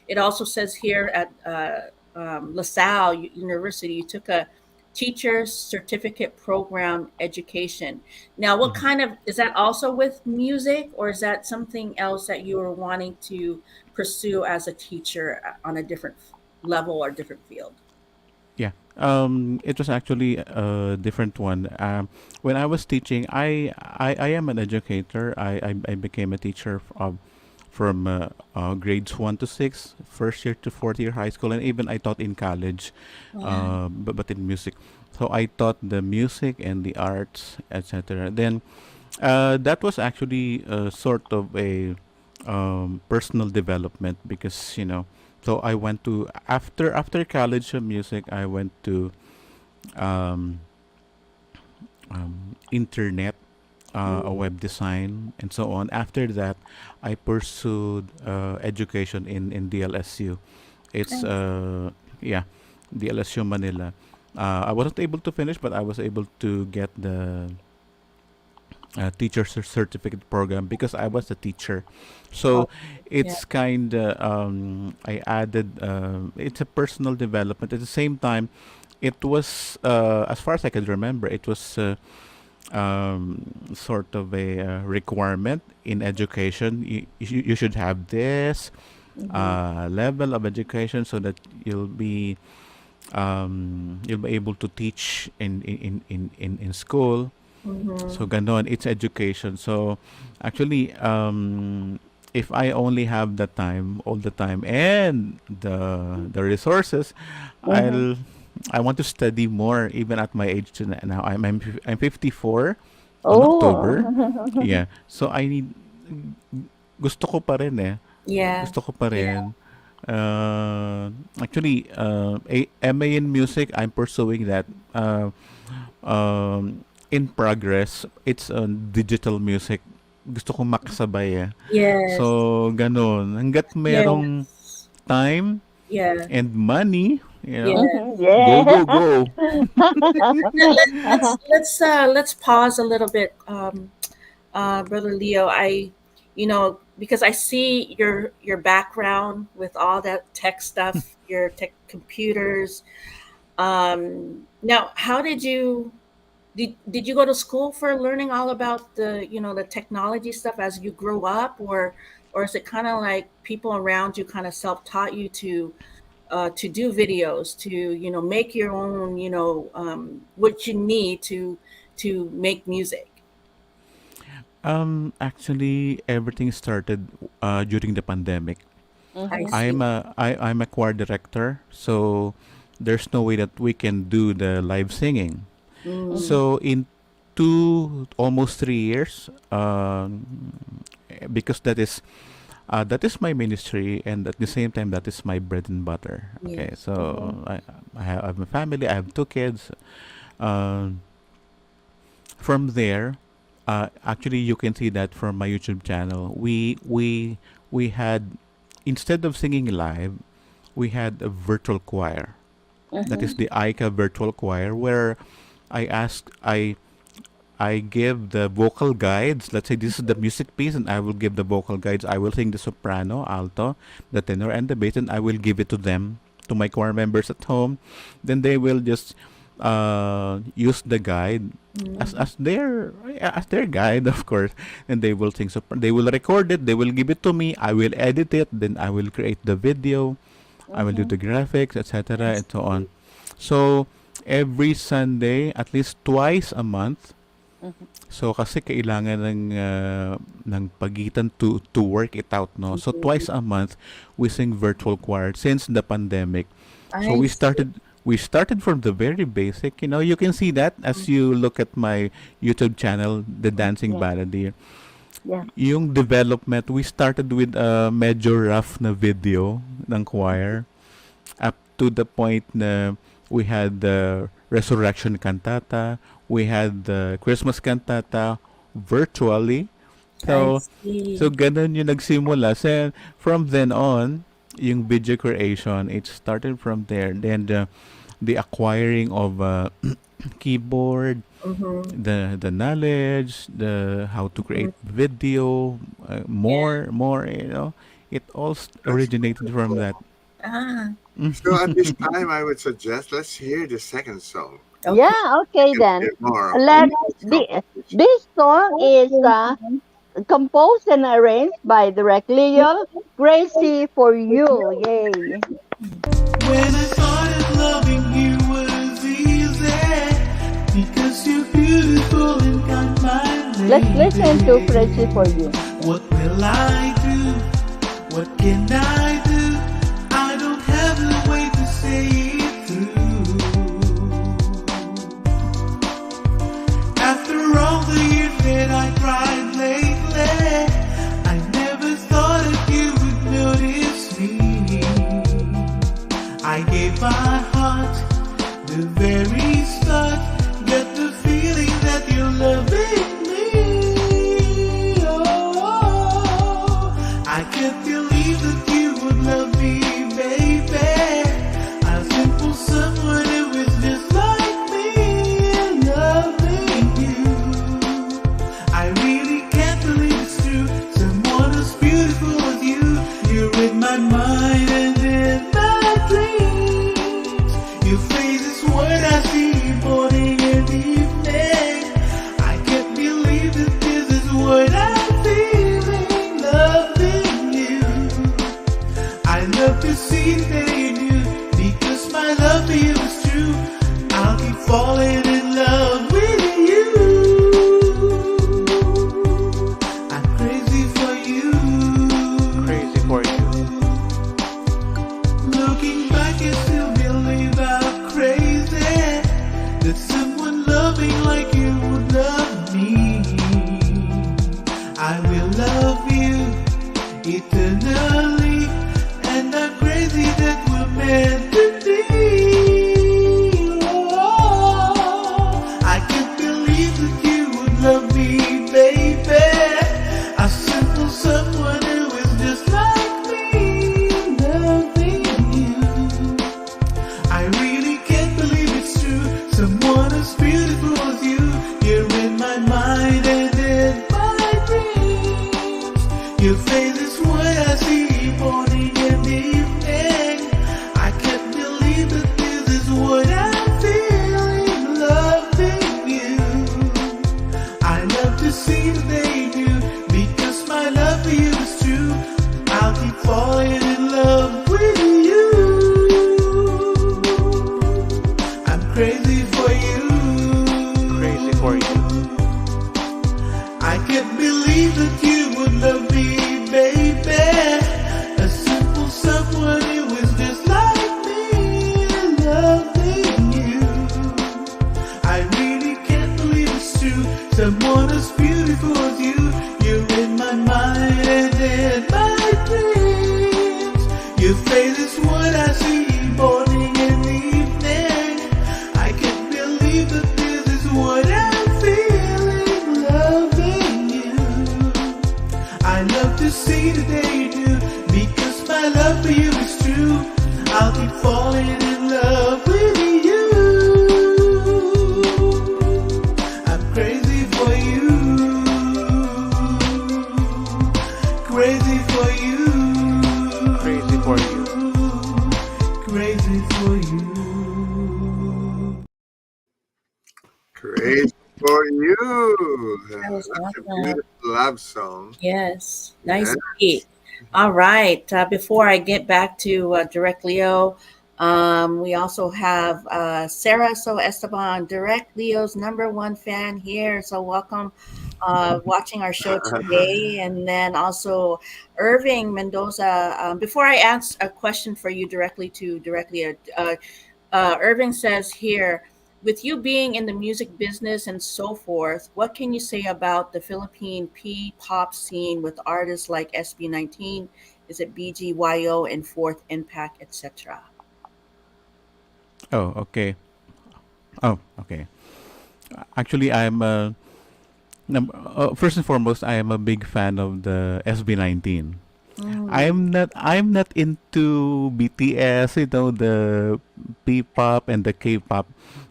It also says here at LaSalle University, you took a teacher's certificate program education. Now, what kind of, is that also with music, or is that something else that you were wanting to pursue as a teacher on a different level or different field? Yeah. It was actually a different one. When I was teaching, I am an educator. I became a teacher from grades 1 to 6, first year to fourth year high school, and even I taught in college, but in music. So I taught the music and the arts, etc. Then that was actually sort of a personal development because So I went to after college of music. I went to um, internet, a web design, and so on. After that, I pursued education in DLSU. It's yeah, DLSU Manila. I wasn't able to finish, but I was able to get the teacher certificate program because I was a teacher. So it's kind of I added it's a personal development. At the same time, it was as far as I can remember, it was sort of a requirement in education. You should have this level of education so that you'll be able to teach in school. So ganon, it's education. So actually, if I only have the time, all the time, and the resources, I want to study more even at my age now. I'm 54 on October. Yeah. So I need gusto ko pa rin eh. Yeah. Gusto ko pa rin. Actually, MA in music, I'm pursuing that. In progress, it's digital music. Gusto ko makasabay eh. Yes. So, ganun. Hanggat merong time and money, go. Let's pause a little bit, Brother Leo. Because I see your background with all that tech stuff, your tech computers. Now, how did you go to school for learning all about the technology stuff as you grew up, or is it kind of like people around you kind of self-taught you to do videos, to make your own, what you need to make music? Actually, everything started during the pandemic. I'm a choir director, so there's no way that we can do the live singing. So in almost 3 years, because that is my ministry, and at the same time that is my bread and butter. Okay, so I have a family. I have 2 kids. From there, actually, you can see that from my YouTube channel. We had, instead of singing live, we had a virtual choir. That is the ICA virtual choir, where I give the vocal guides. Let's say this is the music piece, and I will give the vocal guides. I will sing the soprano, alto, the tenor, and the bass, and I will give it to them, to my choir members at home. Then they will just use the guide as their guide, of course, and they will sing. They will record it. They will give it to me. I will edit it. Then I will create the video. I will do the graphics, etc., and so on. So every Sunday, at least twice a month. So kasi kailangan ng pagitan to work it out, no. So twice a month we sing virtual choir since the pandemic. So we started from the very basic. You can see that as you look at my YouTube channel, The Dancing Balladeer. Yung development, we started with a medyo rough na video ng choir up to the point na we had the Resurrection Cantata, we had the Christmas Cantata virtually. So ganun yung nagsimula. So from then on, yung video creation, it started from there. Then the acquiring of keyboard, the knowledge, the how to create video, more, it all originated from that. So at this time, I would suggest let's hear the second song. Yeah, okay then. This song is composed and arranged by Direk Leo, Crazy for You. Yay. When I started loving you was easy because you're beautiful and got my lady. Let's listen to Crazy for You. What will I do What can I do? I don't have a way to say it through. After all the years that I cried lately, I never thought that you would notice me. I gave my heart the very start, got the feeling that you're loving me. Oh, I can't believe that you would love me, baby. A simple someone who is just like me, loving you. I really can't believe it's true. Someone as beautiful as you, you're in my mind and in my dreams. Your face is what I see morning and evening. I can't believe that this is what I'm feeling, loving you. I love to see the day in you, because my love for you is true. I'll keep falling in love with you. I'm crazy for you. Crazy for you. Looking back, I still believe I'm crazy that someone loving like you would love me. I will love you eternally, and I'm crazy that we're meant to be. Oh, I can't believe that you would love me, baby. A simple someone who is just like me, loving you. I really can't believe it's true. Someone as beautiful as you, you're in my mind and in my dreams. Your face is what I see morning and evening. I can't believe that this is what I'm feeling, loving you. I love to see the day in you, because my love for you is true. I'll keep falling in love with you. I'm crazy for you. Crazy for you. I can't believe that you would love me, baby. A simple someone who is just like me, loving you. I really can't believe it's true. Someone as beautiful as you, you're in my mind and in my dreams. Your face is what I see morning and evening. I can't believe that this is what I'm feeling, loving you. I love to see the day you do, because my love for you is true. I'll keep falling in love with you. I'm crazy for you. Crazy for you. Crazy for you. Crazy for you. Crazy for you. That was That's a awesome. beautiful love song. Yes, nice Yes. beat. All right. Before I get back to Direk Leo, we also have Sarah So Esteban, Direk Leo's #1 fan here. So welcome, watching our show today. And then also Irving Mendoza. Before I ask a question for you directly to Direk Leo, Irving says here, with you being in the music business and so forth, what can you say about the Philippine P-pop scene with artists like SB19, is it BGYO, and Fourth Impact, etc.? Oh, okay. Oh, okay. Actually, first and foremost, I am a big fan of the SB19. I'm not into BTS, the P-pop and the K-pop.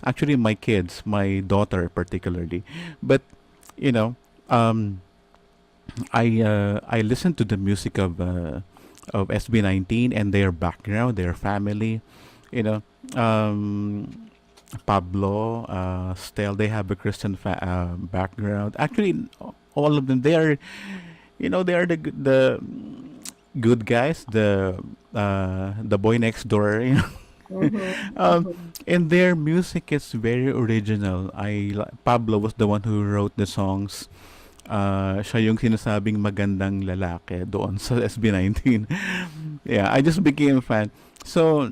Actually, my kids, my daughter particularly, but you know, um, I listen to the music of SB19 and their background, their family. You know, Pablo, Stel, they have a Christian background. Actually, all of them, they are the good guys, the boy next door. And their music is very original. Pablo was the one who wrote the songs. Siya yung sinasabing magandang lalaki doon sa SB19. Yeah, I just became a fan. So,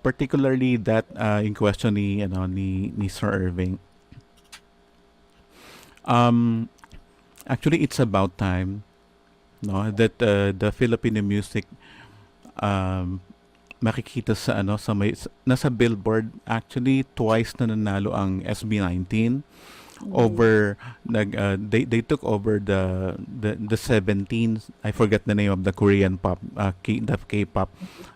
particularly that in question ni Sir Irving. Um, Actually, it's about time, no, that the Filipino music um, makikita sa nasa Billboard. Actually, twice na nanalo ang SB19 over they took over the 17. I forget the name of the Korean pop, the K-pop.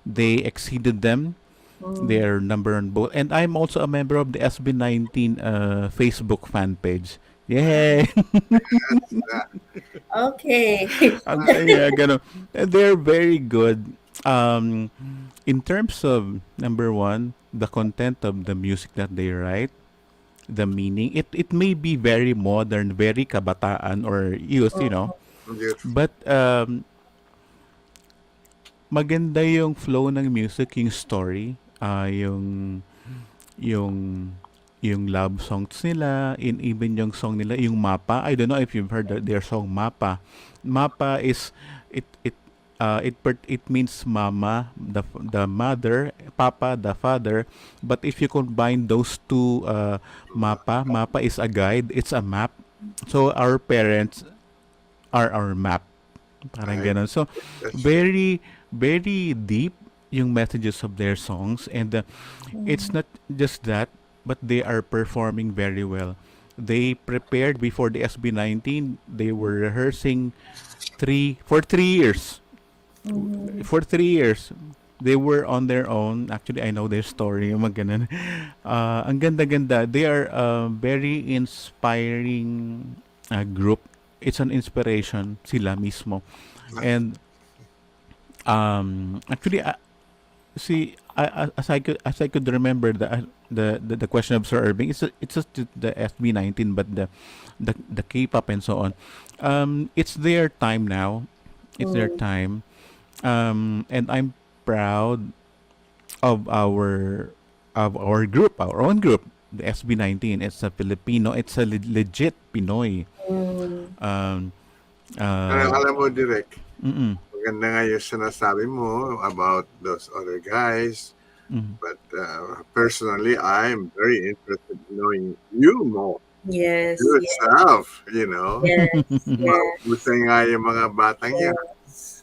They exceeded them. They are number one both, and I'm also a member of the SB19 Facebook fan page. Yay! Okay. Yeah, ganun. They're very good. In terms of number one, the content of the music that they write, the meaning, it may be very modern, very kabataan or used. But maganda yung flow ng music, yung story, yung yung love songs nila, even yung song nila, yung Mapa. I don't know if you've heard their song Mapa. Mapa is it means mama, the mother, papa, the father. But if you combine those two, mapa is a guide, it's a map. So our parents are our map. Parang ganun. So very very deep yung messages of their songs, and it's not just that, but they are performing very well. They prepared before the SB19. They were rehearsing for 3 years. For 3 years, they were on their own. Actually, I know their story. Yung mga ganun. Ang ganda-ganda. They are a very inspiring group. It's an inspiration sila mismo. And actually, as I could remember the question of Sir Irving, it's just the SB19, but the K-pop and so on. It's their time now. It's their time. And I'm proud of our group, our own group, the SB19. It's a Filipino. It's a legit Pinoy. Alam mo, Direk, Mm-mm. maganda nga yung sinasabi mo about those other guys. But personally, I'm very interested in knowing you more. Yes. Yourself, Yes. Yes. Gusto nga yung mga batang yan.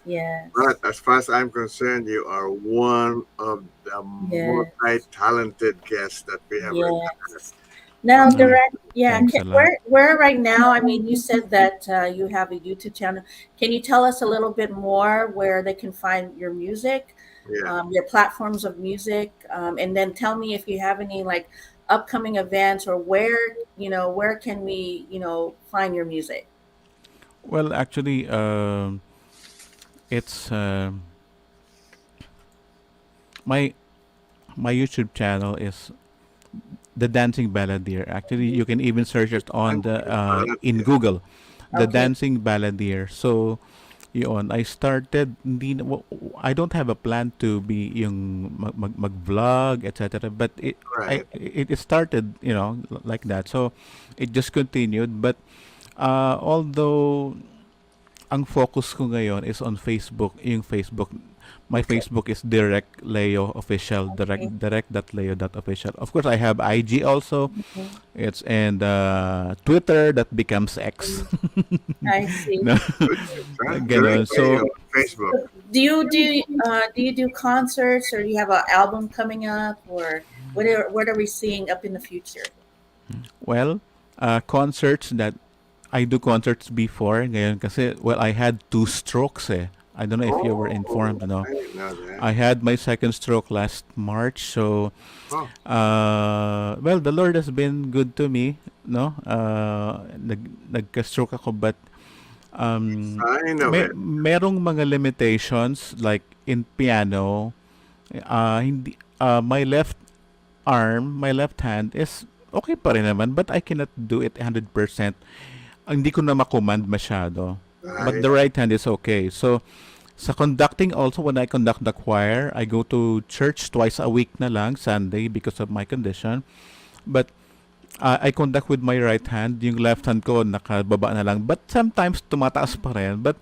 Yes. But as far as I'm concerned, you are one of the multi-talented guests that we have ever had. Now, Direk, Thanks a lot. where right now? I mean, you said that you have a YouTube channel. Can you tell us a little bit more where they can find your music, your platforms of music, and then tell me if you have any like upcoming events or where can we find your music? Well, actually, it's my YouTube channel is the Dancing Balladeer. Actually, you can even search it on in Google, the Dancing Balladeer. So, yun, I started. I don't have a plan to be yung mag-vlog, etc. But it started, like that. So, it just continued. But although ang focus ko ngayon is on Facebook, yung Facebook. My Facebook is Direk Leo Official, direct.leo.official. Of course, I have IG also. It's and Twitter that becomes X. I see. No? Ganun. So Facebook. Do you do concerts, or do you have an album coming up, or what are we seeing up in the future? Well, concerts that I do concerts before. Ngayon kasi, I had 2 strokes eh. I don't know if you were informed, I didn't know that. I had my second stroke last March, so the Lord has been good to me, no? Nagka-stroke ako, but I know it. merong mga limitations like in piano. Hindi my left arm, my left hand is okay pa rin naman, but I cannot do it 100%. Hindi ko na makommand masyado. But the right hand is okay. So, sa conducting also, when I conduct the choir, I go to church twice a week na lang, Sunday, because of my condition. But I conduct with my right hand. Yung left hand ko nakababa na lang. But sometimes tumataas pa rin. But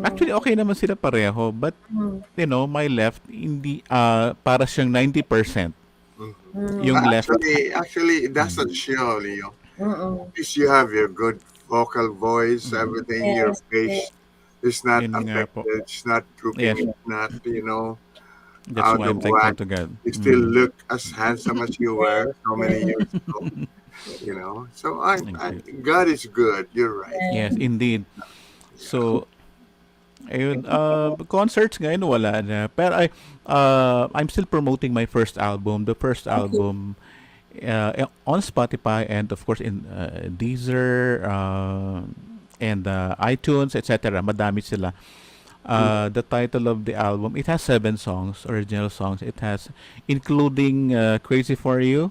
actually okay naman sila pareho. But you know, my left hindi para siyang 90%. Yung left. Actually, it doesn't show, Leo. Because you have your good vocal voice, everything. Your face is not Yun nga po. affected. It's not drooping. Yes. It's not, That's out why I'm of whack. thankful to God. You still look as handsome as you were so many years ago. So God is good. You're right. Yes, indeed. So, ayun, concerts ngayon wala na. Pero I'm still promoting my first album. The first album on Spotify and of course in Deezer and iTunes, etc. Madami sila. The title of the album, it has 7 songs, original songs. It has, including Crazy For You,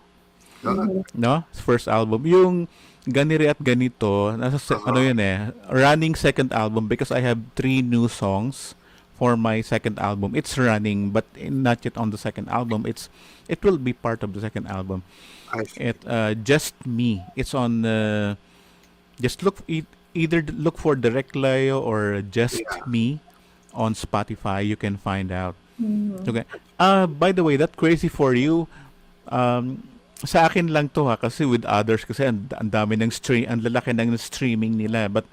no? First album. Yung Ganire at Ganito, ano yun running second album because I have 3 new songs for my second album. It's running, but not yet on the second album. It will be part of the second album. Just Me. It's on, just either look for Direk Leo or Just Me on Spotify. You can find out. Okay. By the way, that Crazy For You, sa akin lang to kasi with others kasi ang dami ng ang lalaki ng streaming nila. But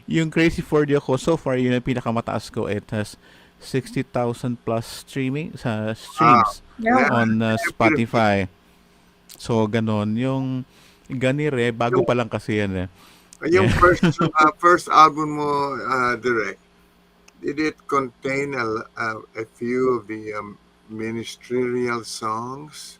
yung Crazy For You ko, so far yun ang pinakamataas ko. It has 60,000 plus streams on Spotify. So ganon. Yung Ganire, bago pa lang kasi yan Yung first album mo, Direk, did it contain a few of the ministerial songs?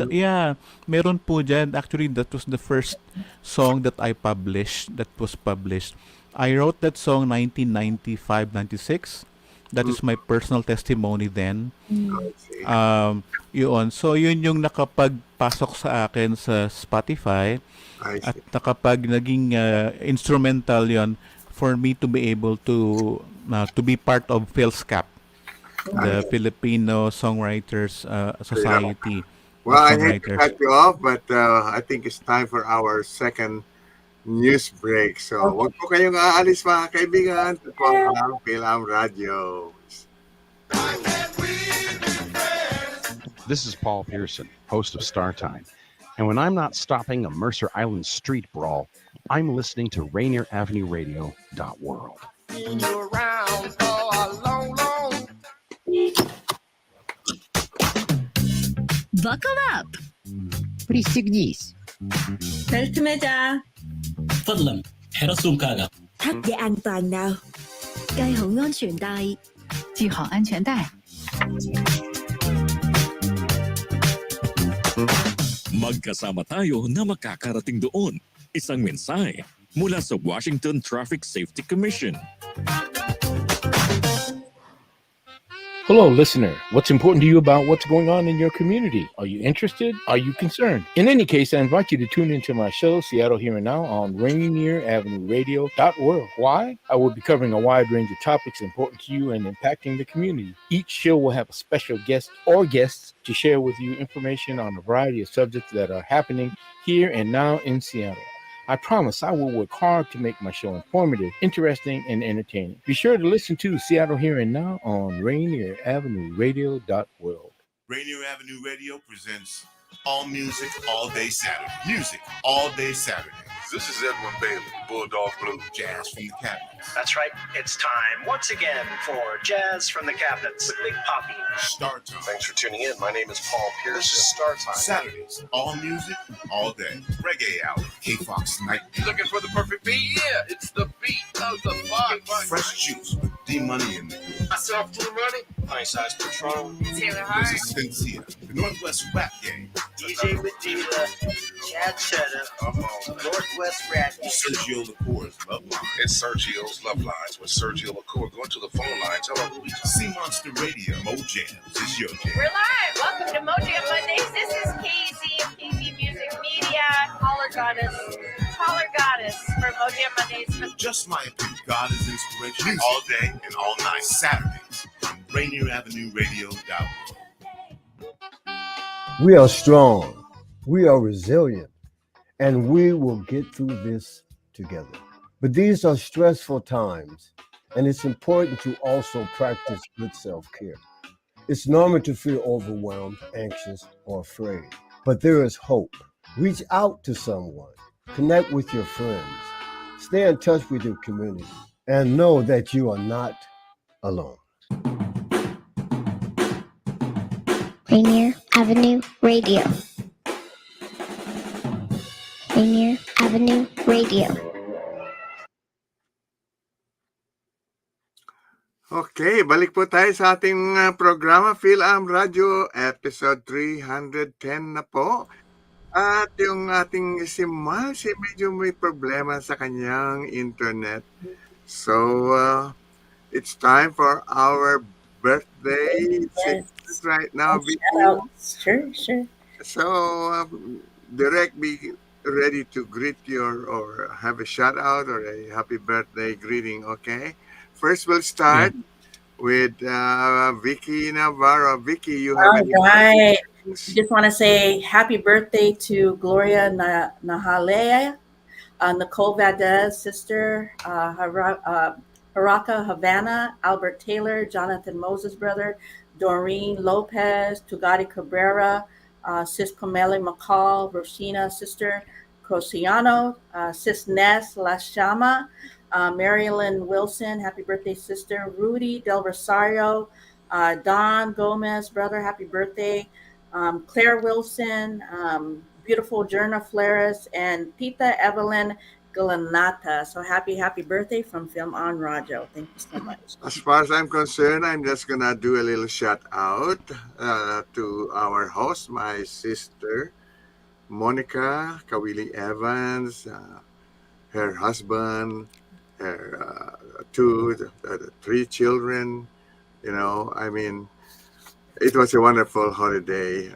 Yeah, meron po dyan. Actually, that was the first song that I published, that was published. I wrote that song 1995-96. That is my personal testimony then. Yun. So, yun yung nakapagpasok sa akin sa Spotify. At nakapag naging instrumental yon for me to be able to be part of PhilSCAP, the Filipino Songwriters Society. Well, I hate to cut you off, but I think it's time for our second news break. So, wag po kayong aalis mga kaibigan. Ito po ang Fil-Am Radio. This is Paul Pearson, host of Star Time. And when I'm not stopping a Mercer Island street brawl, I'm listening to Rainier Avenue Radio .world. Buckle up. Пристегнись. Fil-Am Radyo Thắt dây an toàn nào. Cài hậu an toàn帶. 系好安全带。 Magkasama tayo na makakarating doon. Isang mensahe mula sa Washington Traffic Safety Commission. Hello, listener. What's important to you about what's going on in your community? Are you interested? Are you concerned? In any case, I invite you to tune into my show, Seattle Here and Now, on Rainier Avenue Radio .world. Why? I will be covering a wide range of topics important to you and impacting the community. Each show will have a special guest or guests to share with you information on a variety of subjects that are happening here and now in Seattle. I promise I will work hard to make my show informative, interesting, and entertaining. Be sure to listen to Seattle Here and Now on Rainier Avenue Radio .world. Rainier Avenue Radio presents All Music All Day Saturday. Music All Day Saturday. This is Edwin Bailey, Bulldog Blue, Jazz from the Cabinets. That's right. It's time once again for Jazz from the Cabinets with Big Poppy. Star Time. Thanks for tuning in. My name is Paul Pierce. This is Star Time. Saturdays, all music, all day. Reggae Hour, K-Fox Night. Looking for the perfect beat? Yeah, it's the beat of the box. Fresh Juice with D-Money in the group. Myself, D-Money. Pint-Size Patron. Taylor Hart. This is Cynthia, the Northwest Rap Gang. DJ Medina. Chad Cheddar. Northwest Rap Gang. Sergio LaCour's Love Line. It's Sergio's Love Lines with Sergio LaCour. Go to the phone line. Tell him who we are. Sea Monster Radio, Mo Jams. It's your jam. We're live. Welcome to Mojo Mondays. This is KZ of KZ Music Media. Caller Goddess for Mojo Mondays. Just my opinion. God is inspiration all day and all night. Saturdays on Rainier Avenue Radio. We are strong. We are resilient, and we will get through this together. But these are stressful times, and it's important to also practice good self-care. It's normal to feel overwhelmed, anxious, or afraid, but there is hope. Reach out to someone, connect with your friends, stay in touch with your community, and know that you are not alone. Rainier Avenue Radio. Rainier Avenue Radio. Okay, balik po tayo sa ating programa, Fil-Am Radio, episode 310 na po. At yung ating si medyo may problema sa kanyang internet. So, it's time for our birthday segment right now. Sure. So, Direk, be ready to greet or have a shout out or a happy birthday greeting, okay? First, we'll start with Vicky Navarro. Vicky, you have any right. Just want to say happy birthday to Gloria Nahalea, Nicole Valdez, sister, Haraka Havana, Albert Taylor, Jonathan Moses' brother, Doreen Lopez, Tugati Cabrera, Sis Comeli McCall, Roshina, sister, Cosiano, Sis Ness Lashama, Marilyn Wilson, happy birthday, sister. Rudy Del Rosario, Don Gomez, brother, happy birthday. Claire Wilson, beautiful Jerna Flores, and Tita Evelyn Galanata. So happy birthday from Fil-Am Radio. Thank you so much. As far as I'm concerned, I'm just gonna do a little shout out to our host, my sister, Monica Kawili Evans, her husband, her three children. It was a wonderful holiday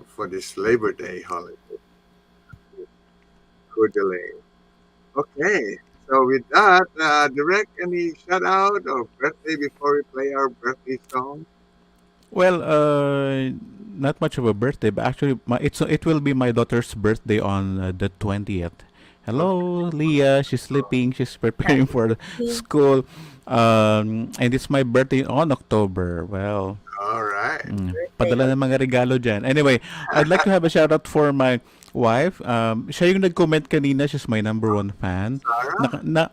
for this Labor Day holiday. Good delay. Okay, so with that, Direk, any shout out or birthday before we play our birthday song? Well, not much of a birthday, but actually, it will be my daughter's birthday on the 20th. Hello, Leah. She's sleeping. She's preparing for school. And it's my birthday on October. Well, all right. Padala ng mga regalo dyan. Anyway, I'd like to have a shout out for my wife. Siya yung nag-comment kanina. She's my number one fan. Sarah?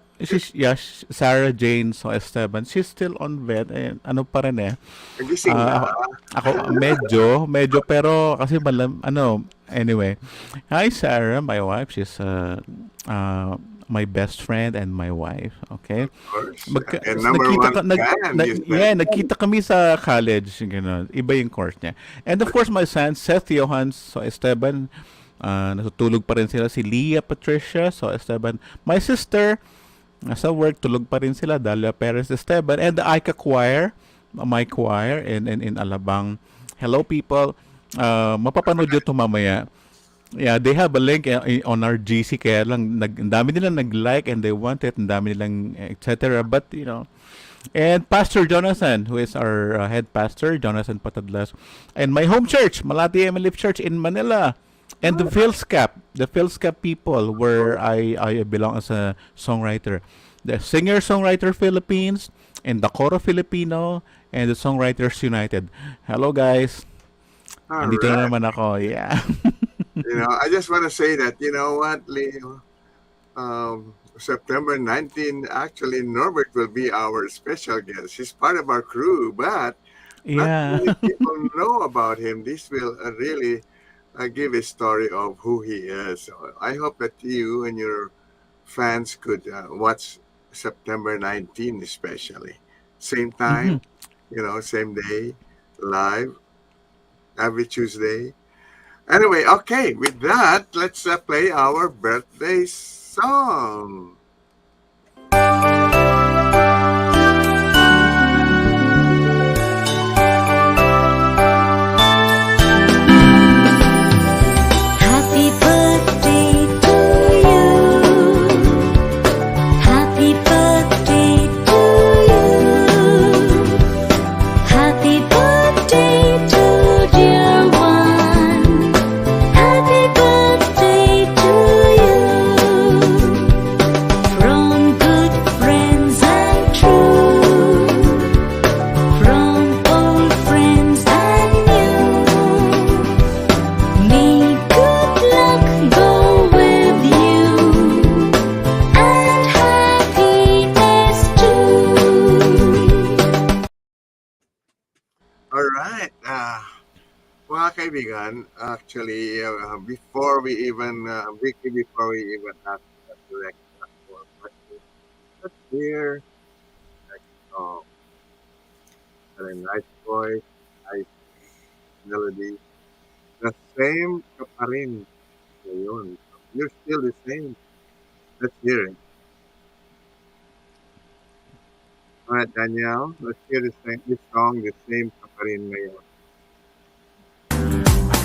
Sarah Jane So Esteban. She's still on bed. Ano pa rin eh. Nagising na. Ako medyo pero kasi anyway. Hi Sarah, my wife. She's my best friend and my wife. Okay? And number one fan. Nagkita kami sa college. Ganun. Iba yung course niya. And of course, my son, Seth Johans So Esteban. Natutulog pa rin sila. Si Leah Patricia So Esteban. My sister, nasa work, tulog pa rin sila. Dalia Perez Esteban. And the Aika Choir, my choir in Alabang. Hello, people. Mapapanood yun ito mamaya. Yeah, they have a link on our GC, kaya lang ang dami nilang nag-like and they want it, ang dami nilang etc. But and Pastor Jonathan, who is our head pastor, Jonathan Patadlas, and my home church, Malati Emelip Church in Manila, and the Philscap people, where I belong as a songwriter, the Singer-Songwriter Philippines, and the Coro Filipino, and the Songwriters United. Hello guys. Andito na naman ako. Yeah. I just want to say that, you know what, Leo, September 19, actually, Norbert will be our special guest. He's part of our crew, but not many people know about him. This will really give a story of who he is. So I hope that you and your fans could watch September 19 especially. Same time, same day, live, every Tuesday. Anyway, okay, with that, let's play our birthday song. Happy birthday to you. Happy birthday to you. Happy birthday to dear one. Happy birthday. Mga kaibigan, actually, before we even, Vicky, before we even ask the direct question, let's hear like, very nice voice, nice melody. The same ka pa rin ngayon. You're still the same. Let's hear it. All right, Danielle, let's hear this song, the same ka pa rin ngayon.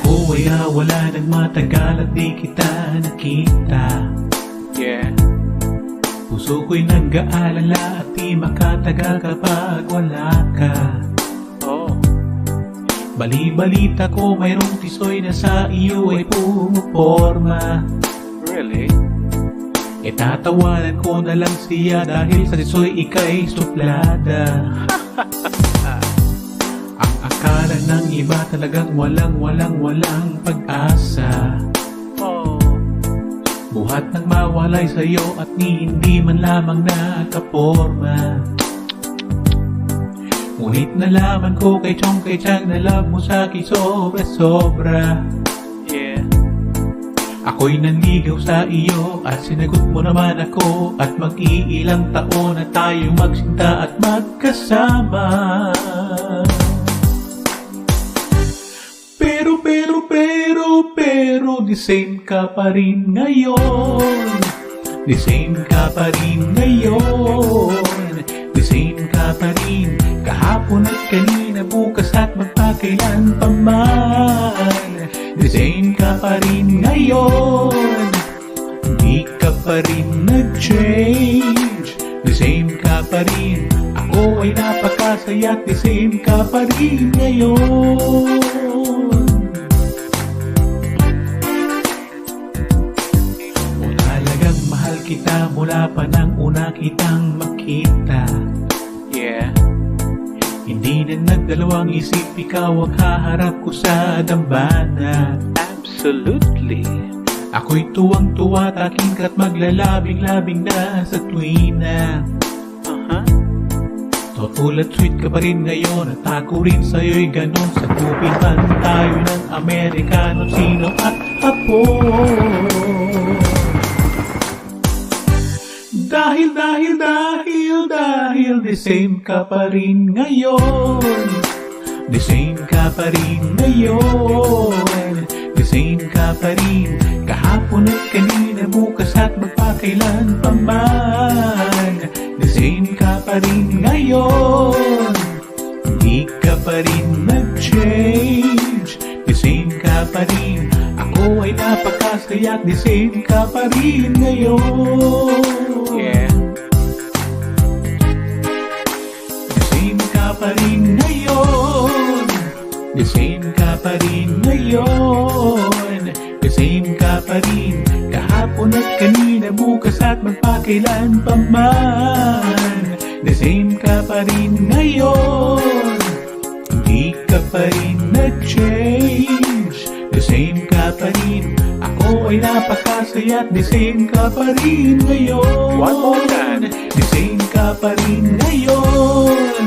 Ako ay wala ng matagal at di kita nakita. Yeah. Puso ko'y nag-aalala at di makatagal kapag wala ka. Oh. Bali-balita ko mayroong tisoy na sa iyo ay pumuporma. Really? Tatawanan ko na lang siya dahil sa tisoy ika'y suplada. Ang akala ng iba talagang walang pag-asa. Oh. Buhat nang mawalay sa'yo at hindi man lamang nakaporma. Ngunit nalaman ko kay Chang na love mo sa'kin sobra. Yeah. Ako'y nanligaw sa iyo at sinagot mo naman ako. At mag-iilang taon na tayong magsinta at magkasama. Pero the same ka pa rin ngayon. The same ka pa rin ngayon. The same ka pa rin kahapon at kanina, bukas at magpakailan pa man. The same ka pa rin ngayon. Di ka pa rin nag-change. The same ka pa rin. Ako ay napakasaya at the same ka pa rin ngayon. O talagang mahal kita mula pa nang una kitang makita. Yeah. Hindi na nagdalawang isip, ikaw ang haharap ko sa dambana. Absolutely. Ako'y tuwang-tuwa, taking ka't maglalabing-labing na sa tuwina. Thoughtful at sweet ka pa rin ngayon, at ako rin sa'yo'y ganun. Sa kupitan tayo ng Amerikano, sino at apo. Dahil the same ka pa rin ngayon. The same ka pa rin ngayon. The same ka pa rin kahapon at kanina, bukas at magpakailan pa man. The same ka pa rin ngayon. Di ka pa rin nag-change. The same ka pa rin. Ako ay napakasaya at the same ka pa rin ngayon. Yeah. The same ka pa rin ngayon. The same ka pa rin ngayon. The same ka pa rin kahapon at kanina, bukas at magpakailan pa man. The same ka pa rin ngayon. Di ka pa rin nag-change. The same ka pa rin. Ako ay napakasaya at the same ka pa rin ngayon. One more time. The same ka pa rin ngayon.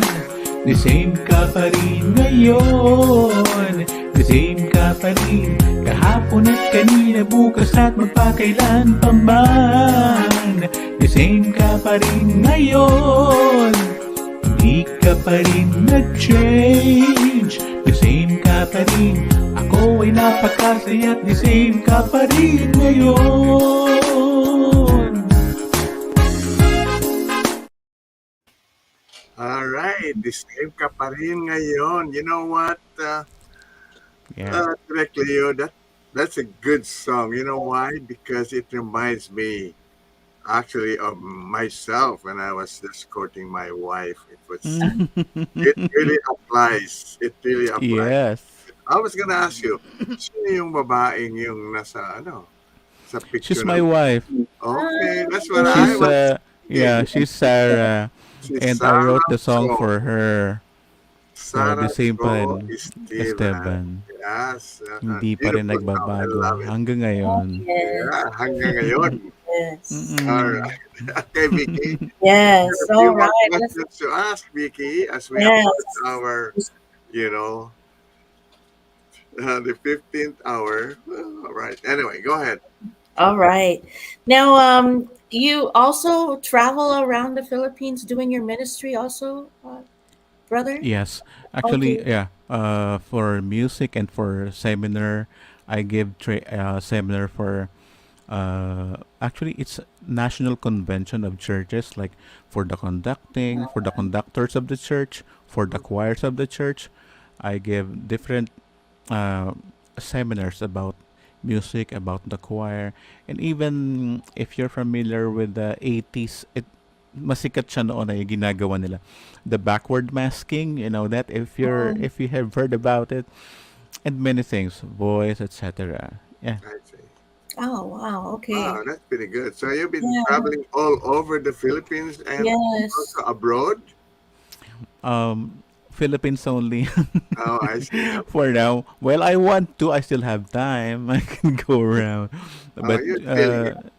The same ka pa rin ngayon. The same ka pa rin kahapon at kanina, bukas at magpakailan pa man. The same ka pa rin ngayon. Di ka pa rin nag-change. The same ka pa rin. Ako ay napakasaya at the same ka pa rin ngayon. Alright, the same ka pa rin ngayon. You know what, Direk Leo, that's a good song. You know why? Because it reminds me actually of myself when I was just courting my wife. It really applies. It really applies. Yes. I was gonna ask you, sino yung babaeng yung nasa sa picture? She's my wife. Okay, that's what I was. She's Sarah. She's And I wrote the song Sarah for her. So Sarah the same pa rin. Esteban. Esteban. Yes. Hindi pa rin Beautiful song. I nagbabago love it. hanggang ngayon. Yeah, hanggang ngayon. Yes. Alright. Okay, Vicky. Yes. A few more Alright. questions to ask, Vicky, as we Yes. approach our, The 15th hour. Well, all right. Anyway, go ahead. All right. Now, you also travel around the Philippines doing your ministry, also, brother. Yes, actually, Okay. yeah. For music and for seminar, I give seminar for. Actually, it's national convention of churches, like for the conductors of the church, for the choirs of the church. I give different uh, seminars about music, about the choir, and even if you're familiar with the 80s, masikat siya noon na yung ginagawa nila. The backward masking, you know that Um, if you have heard about it, and many things, voice, etc. Yeah. I see. oh, wow. Okay. Wow, that's pretty good. So you've been Yeah. traveling all over the Philippines and Yes. also abroad? Um, Philippines only Oh, I see. for now. Well, I want to. I still have time. I can go around. Oh, But you're feeling it.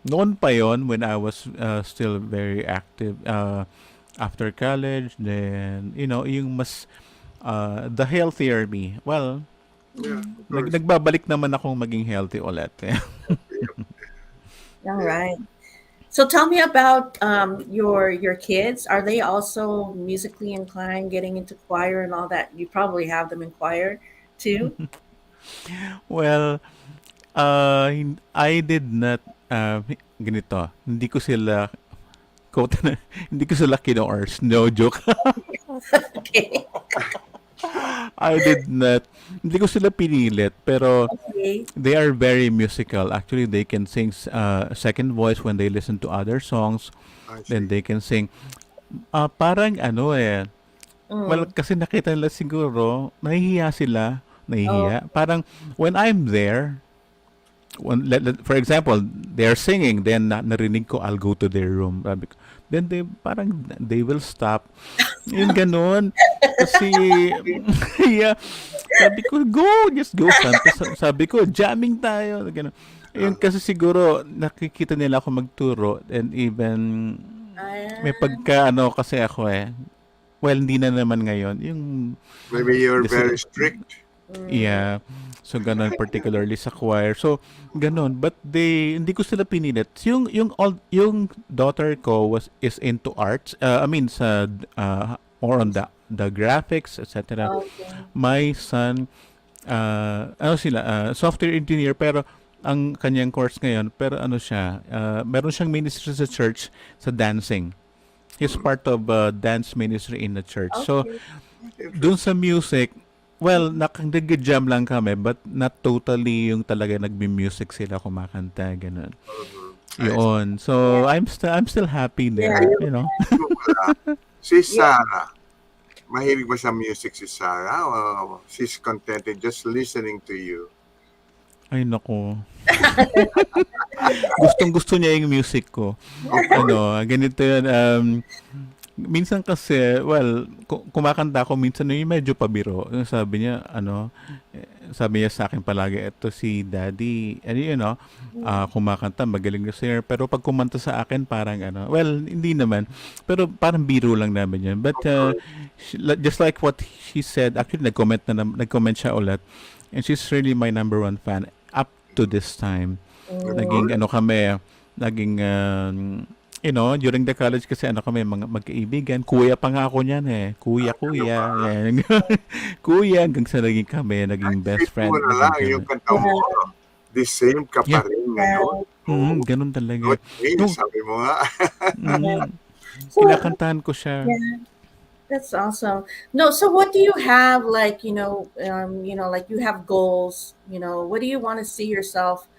noon pa yon when I was still very active. After college, then, yung mas the healthier me. Well, Yeah, of course. nagbabalik naman akong maging healthy ulit. All Yeah. right. So tell me about your kids. Are they also musically inclined, getting into choir and all that? You probably have them in choir too. Well, I did not ganito. Hindi ko sila quote na, hindi ko sila kino-ors. No joke. Okay. I did not. Hindi ko sila pinilit, pero Okay. they are very musical. Actually, they can sing second voice when they listen to other songs. I Then see. they can sing. Parang ano eh. Well, Mm. kasi nakita nila siguro, nahihiya sila. Oh. Nahihiya. Parang when I'm there, for example, they're singing, then narinig ko, I'll go to their room. Sabi ko, then they will stop. Yung ganun. Kasi, yeah, sabi ko, just go, son. Tapos sabi ko, jamming tayo. Ganun. Yung kasi siguro, nakikita nila ako magturo, and even, may Ah. pagka, kasi ako eh. Well, hindi na naman ngayon. Yung, Maybe you're this, very strict. yeah. So, ganun, particularly sa choir. So, ganun. But hindi ko sila pinilit. Yung daughter ko is into arts. I mean, more on the graphics, etc. Okay. My son, software engineer, pero ang kanyang course ngayon, pero siya, meron siyang ministry sa church sa dancing. He's part of dance ministry in the church. So, Okay. dun sa music, well, nag-jam lang kami, but not totally yung talaga nagbi-music sila kumakanta, ganun. I see. Yun. So, I'm still happy Yeah. there, you know. Yung pala, si Yeah. Sarah, mahilig ba sa music si Sarah? O she's contented just listening to you? Ay, nako. Gustong-gusto niya yung music ko. Ganito yun. Minsan kasi, well, kumakanta ako minsan yung medyo pabiro. Sabi niya, sabi niya sa akin palagi, ito si Daddy, kumakanta, magaling na singer. Pero pag kumanta sa akin, parang well, hindi naman. Pero parang biro lang namin yun. But just like what she said, actually, nag-comment siya ulit. And she's really my number one fan up to this time. Naging naging during the college kasi kami mga magkaibigan. Kuya pa nga ako niyan eh. Kuya. Yan. Kuya, hanggang sa naging kami, naging best friend. Mo na lang yung kanta mo. The same ka pa Yeah. rin ngayon. Ganun talaga. Good thing, No, sabi mo nga. kinakantahan ko siya. Yeah. That's awesome. No, so what do you have like, like you have goals, what do you want to see yourself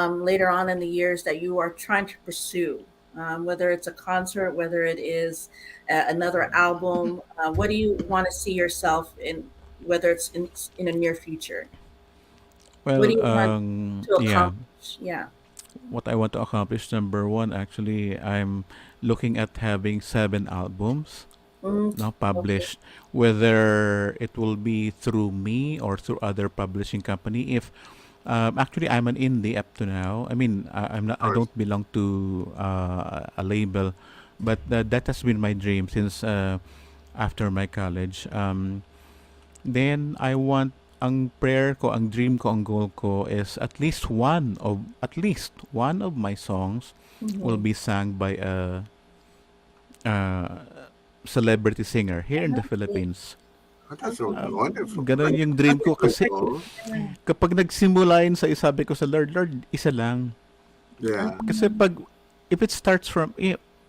later on in the years that you are trying to pursue? Whether it's a concert, whether it is another album, what do you want to see yourself in, whether it's in a near future? What Well, do you want to yeah. accomplish? Yeah. What I want to accomplish, number one, actually, I'm looking at having 7 albums now Okay. published, whether it will be through me or through other publishing company. If actually I'm an indie up to now. I mean, I'm not. I don't belong to a label, but that has been my dream since after my college. Then I want ang prayer ko, ang dream ko, ang goal ko is at least one of my songs will be sung by a celebrity singer here in the Philippines. That's so wonderful. Ganon yung dream ko kasi kapag nagsimula yun sa sabi ko sa Lord, isa lang. Yeah. Kasi if it starts from,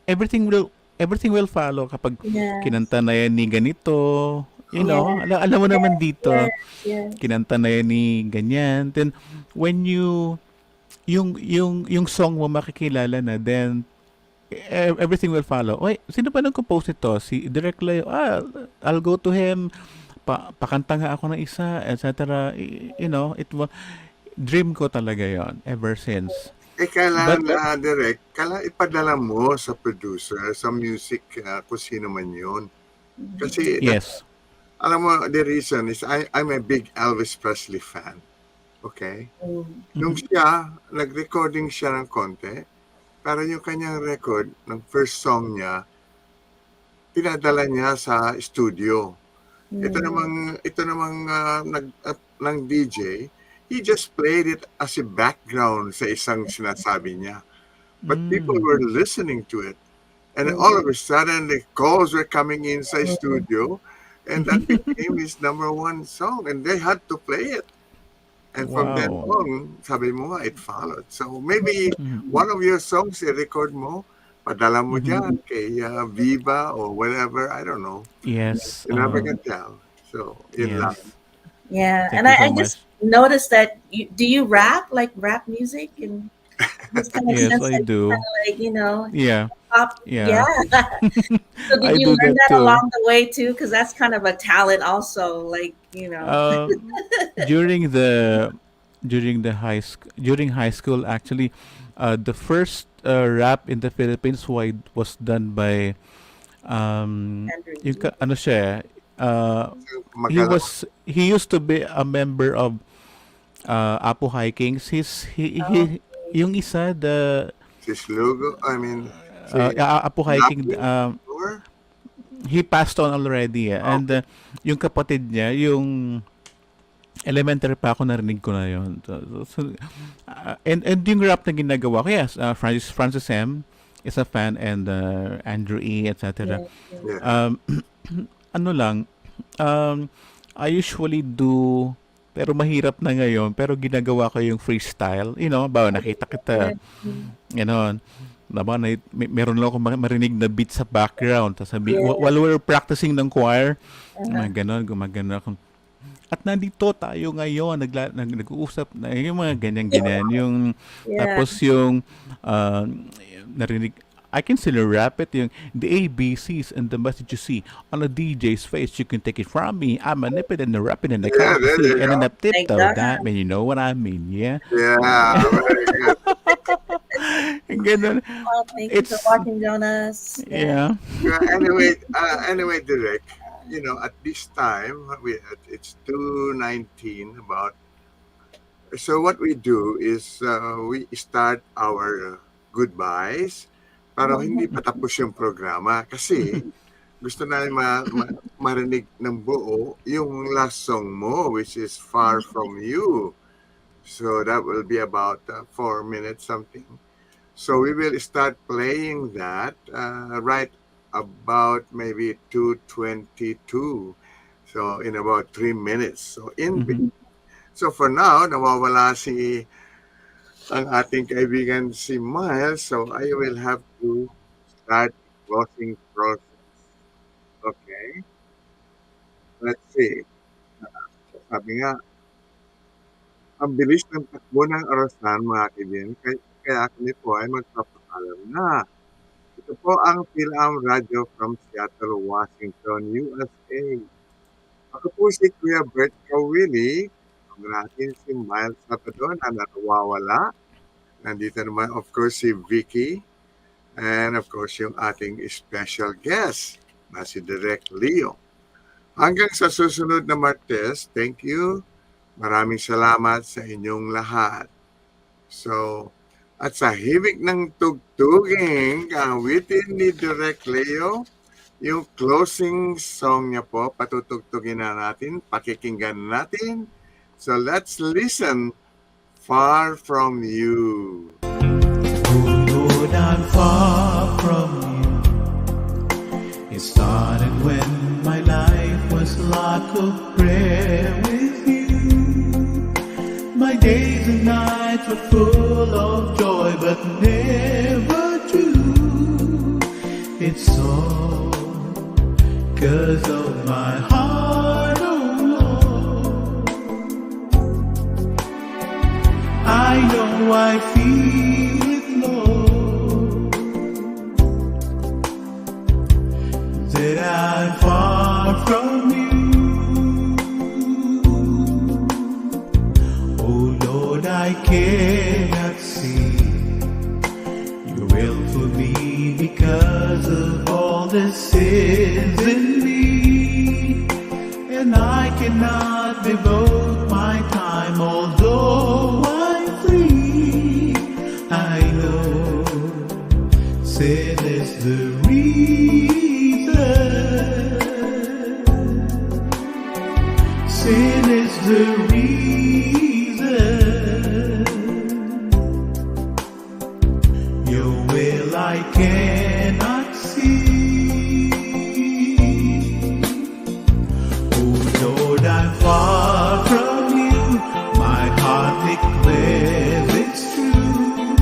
everything will follow kapag kinanta na yan ni ganito, alam mo naman dito, kinanta na yan ni ganyan. Then, when yung song mo makikilala na, then, everything will follow. Oy, sino ba nag-compose ito? Si Direk Leo. I'll go to him. Pakanta nga ako ng isa, etc. Dream ko talaga yon ever since. Kailangan Direk, kailangan ipadala mo sa producer, sa music, kung sino man yun. Kasi, yes. Alam mo, the reason is I'm a big Elvis Presley fan. Okay? Nung siya, nag-recording siya ng konti, pero yung kanyang record, ng first song niya, pinadala niya sa studio. Ito namang ng DJ, he just played it as a background sa isang sinasabi niya. But people were listening to it. And all of a sudden, the calls were coming in sa studio, and that became his number one song, and they had to play it. And from then on, sabi mo nga, it followed. So maybe one of your songs, i-record mo, padala mo dyan kay Viva or whatever, I don't know. Yes. You never can tell. So, yun lang. Yeah, Thank and you so I much. just noticed that do you rap, like rap music? And this kind of Yes, sense I that do. Kind of like, Yeah. pop. Yeah. So I did you do learn that that too. along the way too? Because that's kind of a talent also, like, During high school, actually, the first rap in the Philippines was done by ano siya, he used to be a member of Apo Hikings. Yung isa, His logo, I mean, Apo Hiking, he passed on already. And yung kapatid niya, yung elementary pa ako, narinig ko na yun. And yung rap na ginagawa ko, yes, Francis M. is a fan, and Andrew E., etc. Ano lang, I usually do, pero mahirap na ngayon, pero ginagawa ko yung freestyle. Bawa nakita kita, gano'n. Meron lang ako marinig na beat sa background. While we're practicing ng choir, gumagano ako. At nandito tayo ngayon, nag-uusap na yung mga ganyan-ganyan. Tapos yung narinig, I can still rap it, yung the ABCs and the message you see on a DJ's face, you can take it from me. I'm a nip it and a rap it and a copy and a tiptoe. That mean, you know what I mean, yeah? Yeah, very good. Ganun. Well, thank you for watching, Jonas. Yeah. Anyway, Direk, at this time, it's 2:19 about. So what we do is we start our goodbyes para hindi patapos yung programa kasi gusto namin marinig ng buo yung last song mo, which is Far From You. So that will be about 4 minutes something. So we will start playing that right about maybe 2:22. So in about 3 minutes. So so for now, nawawala ang ating kaibigan si Miles. So I will have to start closing process. Okay. Let's see. Sabi nga, ang bilis ng takbo ng orasan, mga kaibigan. Kaya kami po ay magpapaalam na. Ito po ang Fil-Am Radio from Seattle, Washington, USA. Ako po si Kuya Bert Kawili. Natin si Miles Salvador na nawawala. Nandito naman, of course, si Vicky. And, of course, yung ating special guest na si Direk Leo. Hanggang sa susunod na Martes, thank you. Maraming salamat sa inyong lahat. So, at sa hibig ng tugtuging kawitin ni Direk Leo, yung closing song niya po, patutugtugin na natin, pakikinggan natin. So let's listen. Far from you. Lord, I'm far from you. It started when my life was like a prayer with you. My days and nights were full of joy, but never true. It's all 'cause of my heart, oh Lord. I know I feel it, Lord, that I'm far from you. Oh Lord, I cannot see your will for me because of all the sins in me, and I cannot devote my time, although I'm free. I know sin is the reason. Sin is the reason. Your will I cannot see. Oh Lord, I'm far from you. My heart declares it's true.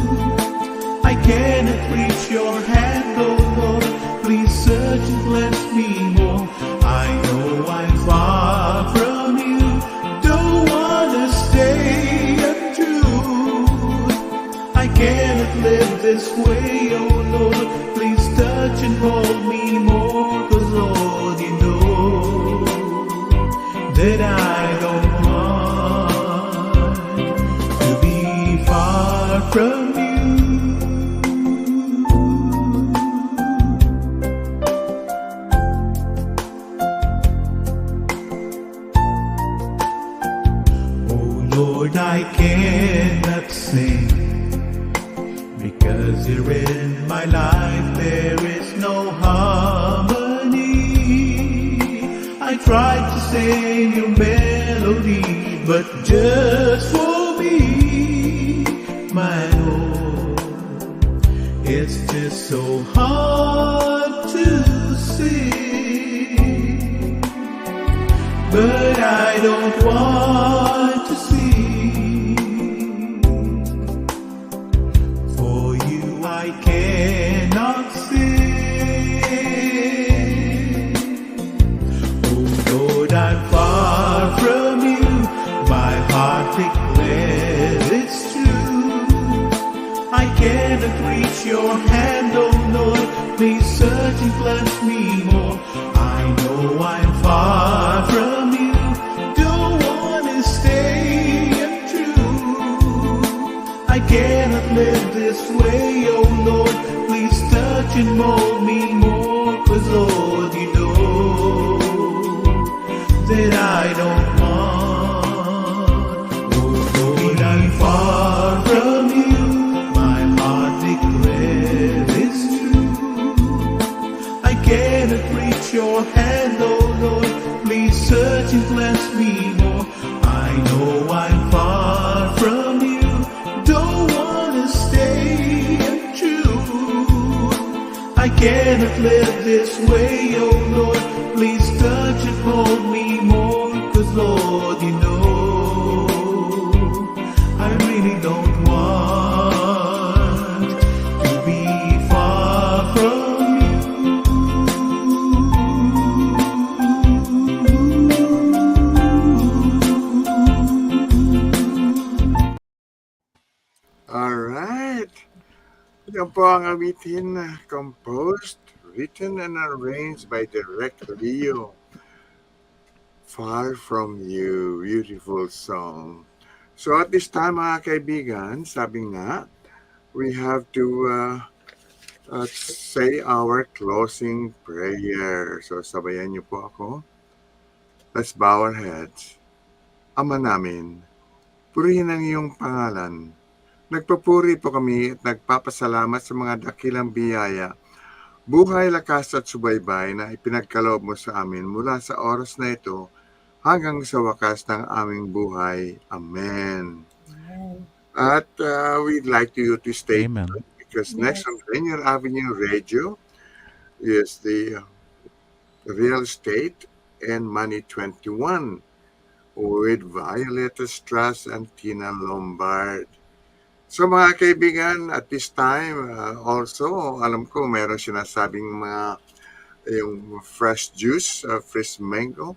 I cannot reach your hand, oh Lord. Please search and bless me more. I know I'm far from you. Don't wanna stay untrue. I cannot live this way, oh Lord. Please touch and hold me more. 'Cause Lord, you know that I don't want to be far from you. Lord, I cannot sing because you're in my life. There is no harmony. I tried to sing your melody, but just for me, my Lord, it's just so hard to sing. But I don't want to see. For you I cannot sing. Oh Lord, I'm far from you. My heart declares it's true. I cannot reach your hand, oh Lord. Please search and bless me more. I know I'm far from you. Don't wanna stay untrue. I cannot live this way, oh Lord. Please touch and mold me more. 'Cause Lord, you know that I don't want. Oh Lord, I'm far from you. My heart declares it's true. I cannot reach your hand, oh Lord. Please search and bless me more. I know I'm far from you. Don't wanna stay untrue. I cannot live this way, oh Lord. Please touch and hold me more. 'Cause Lord, you know I really don't want to be far from you. Alright. Yan po ang awitin na composed, written, and arranged by Direk Leo. Far from you. Beautiful song. So at this time, mga kaibigan, sabi nga, we have to say our closing prayer. So sabayan niyo po ako. Let's bow our heads. Ama namin, purihin ang iyong pangalan. Nagpupuri po kami at nagpapasalamat sa mga dakilang biyaya, buhay, lakas at subaybay na ipinagkaloob mo sa amin mula sa oras na ito hanggang sa wakas ng aming buhay. Amen. Amen. At we'd like you to stay Amen. tuned because Yes. next on Rainier Avenue Radio is the Real Estate and Money 21 with Violet Strass and Tina Lombard. So mga kaibigan, at this time, also, alam ko meron sinasabing mga yung fresh juice, fresh mango.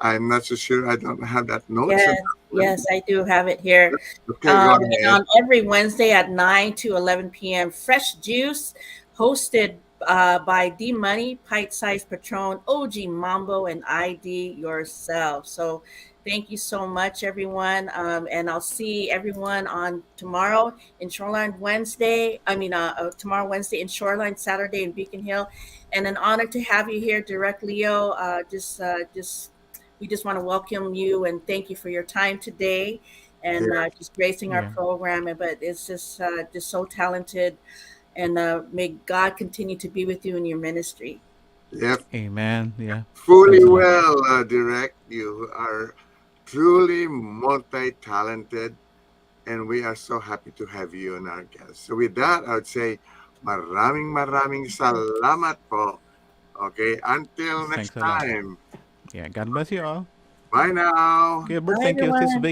I'm not so sure. I don't have that notes. Yes, yes, I do have it here. Okay, go And ahead. on every Wednesday at 9 to 11 p.m., Fresh Juice, hosted by D Money, Pint Size Patron, OG Mambo, and ID Yourself. So thank you so much, everyone. And I'll see everyone on tomorrow in Shoreline Wednesday. Tomorrow Wednesday in Shoreline, Saturday in Beacon Hill. And an honor to have you here, Direk Leo. We just want to welcome you and thank you for your time today and just gracing our Yeah. program. But it's just so talented, and may God continue to be with you in your ministry. Yep, Amen. Yeah. fully Praise God. well, Direct. You are truly multi-talented, and we are so happy to have you on our guest. So with that, I would say maraming salamat po. Okay, until next Thanks a lot. time. Yeah. God bless you all. Bye now. Kuya Bert, Bye, thank you. This is everyone. Vicky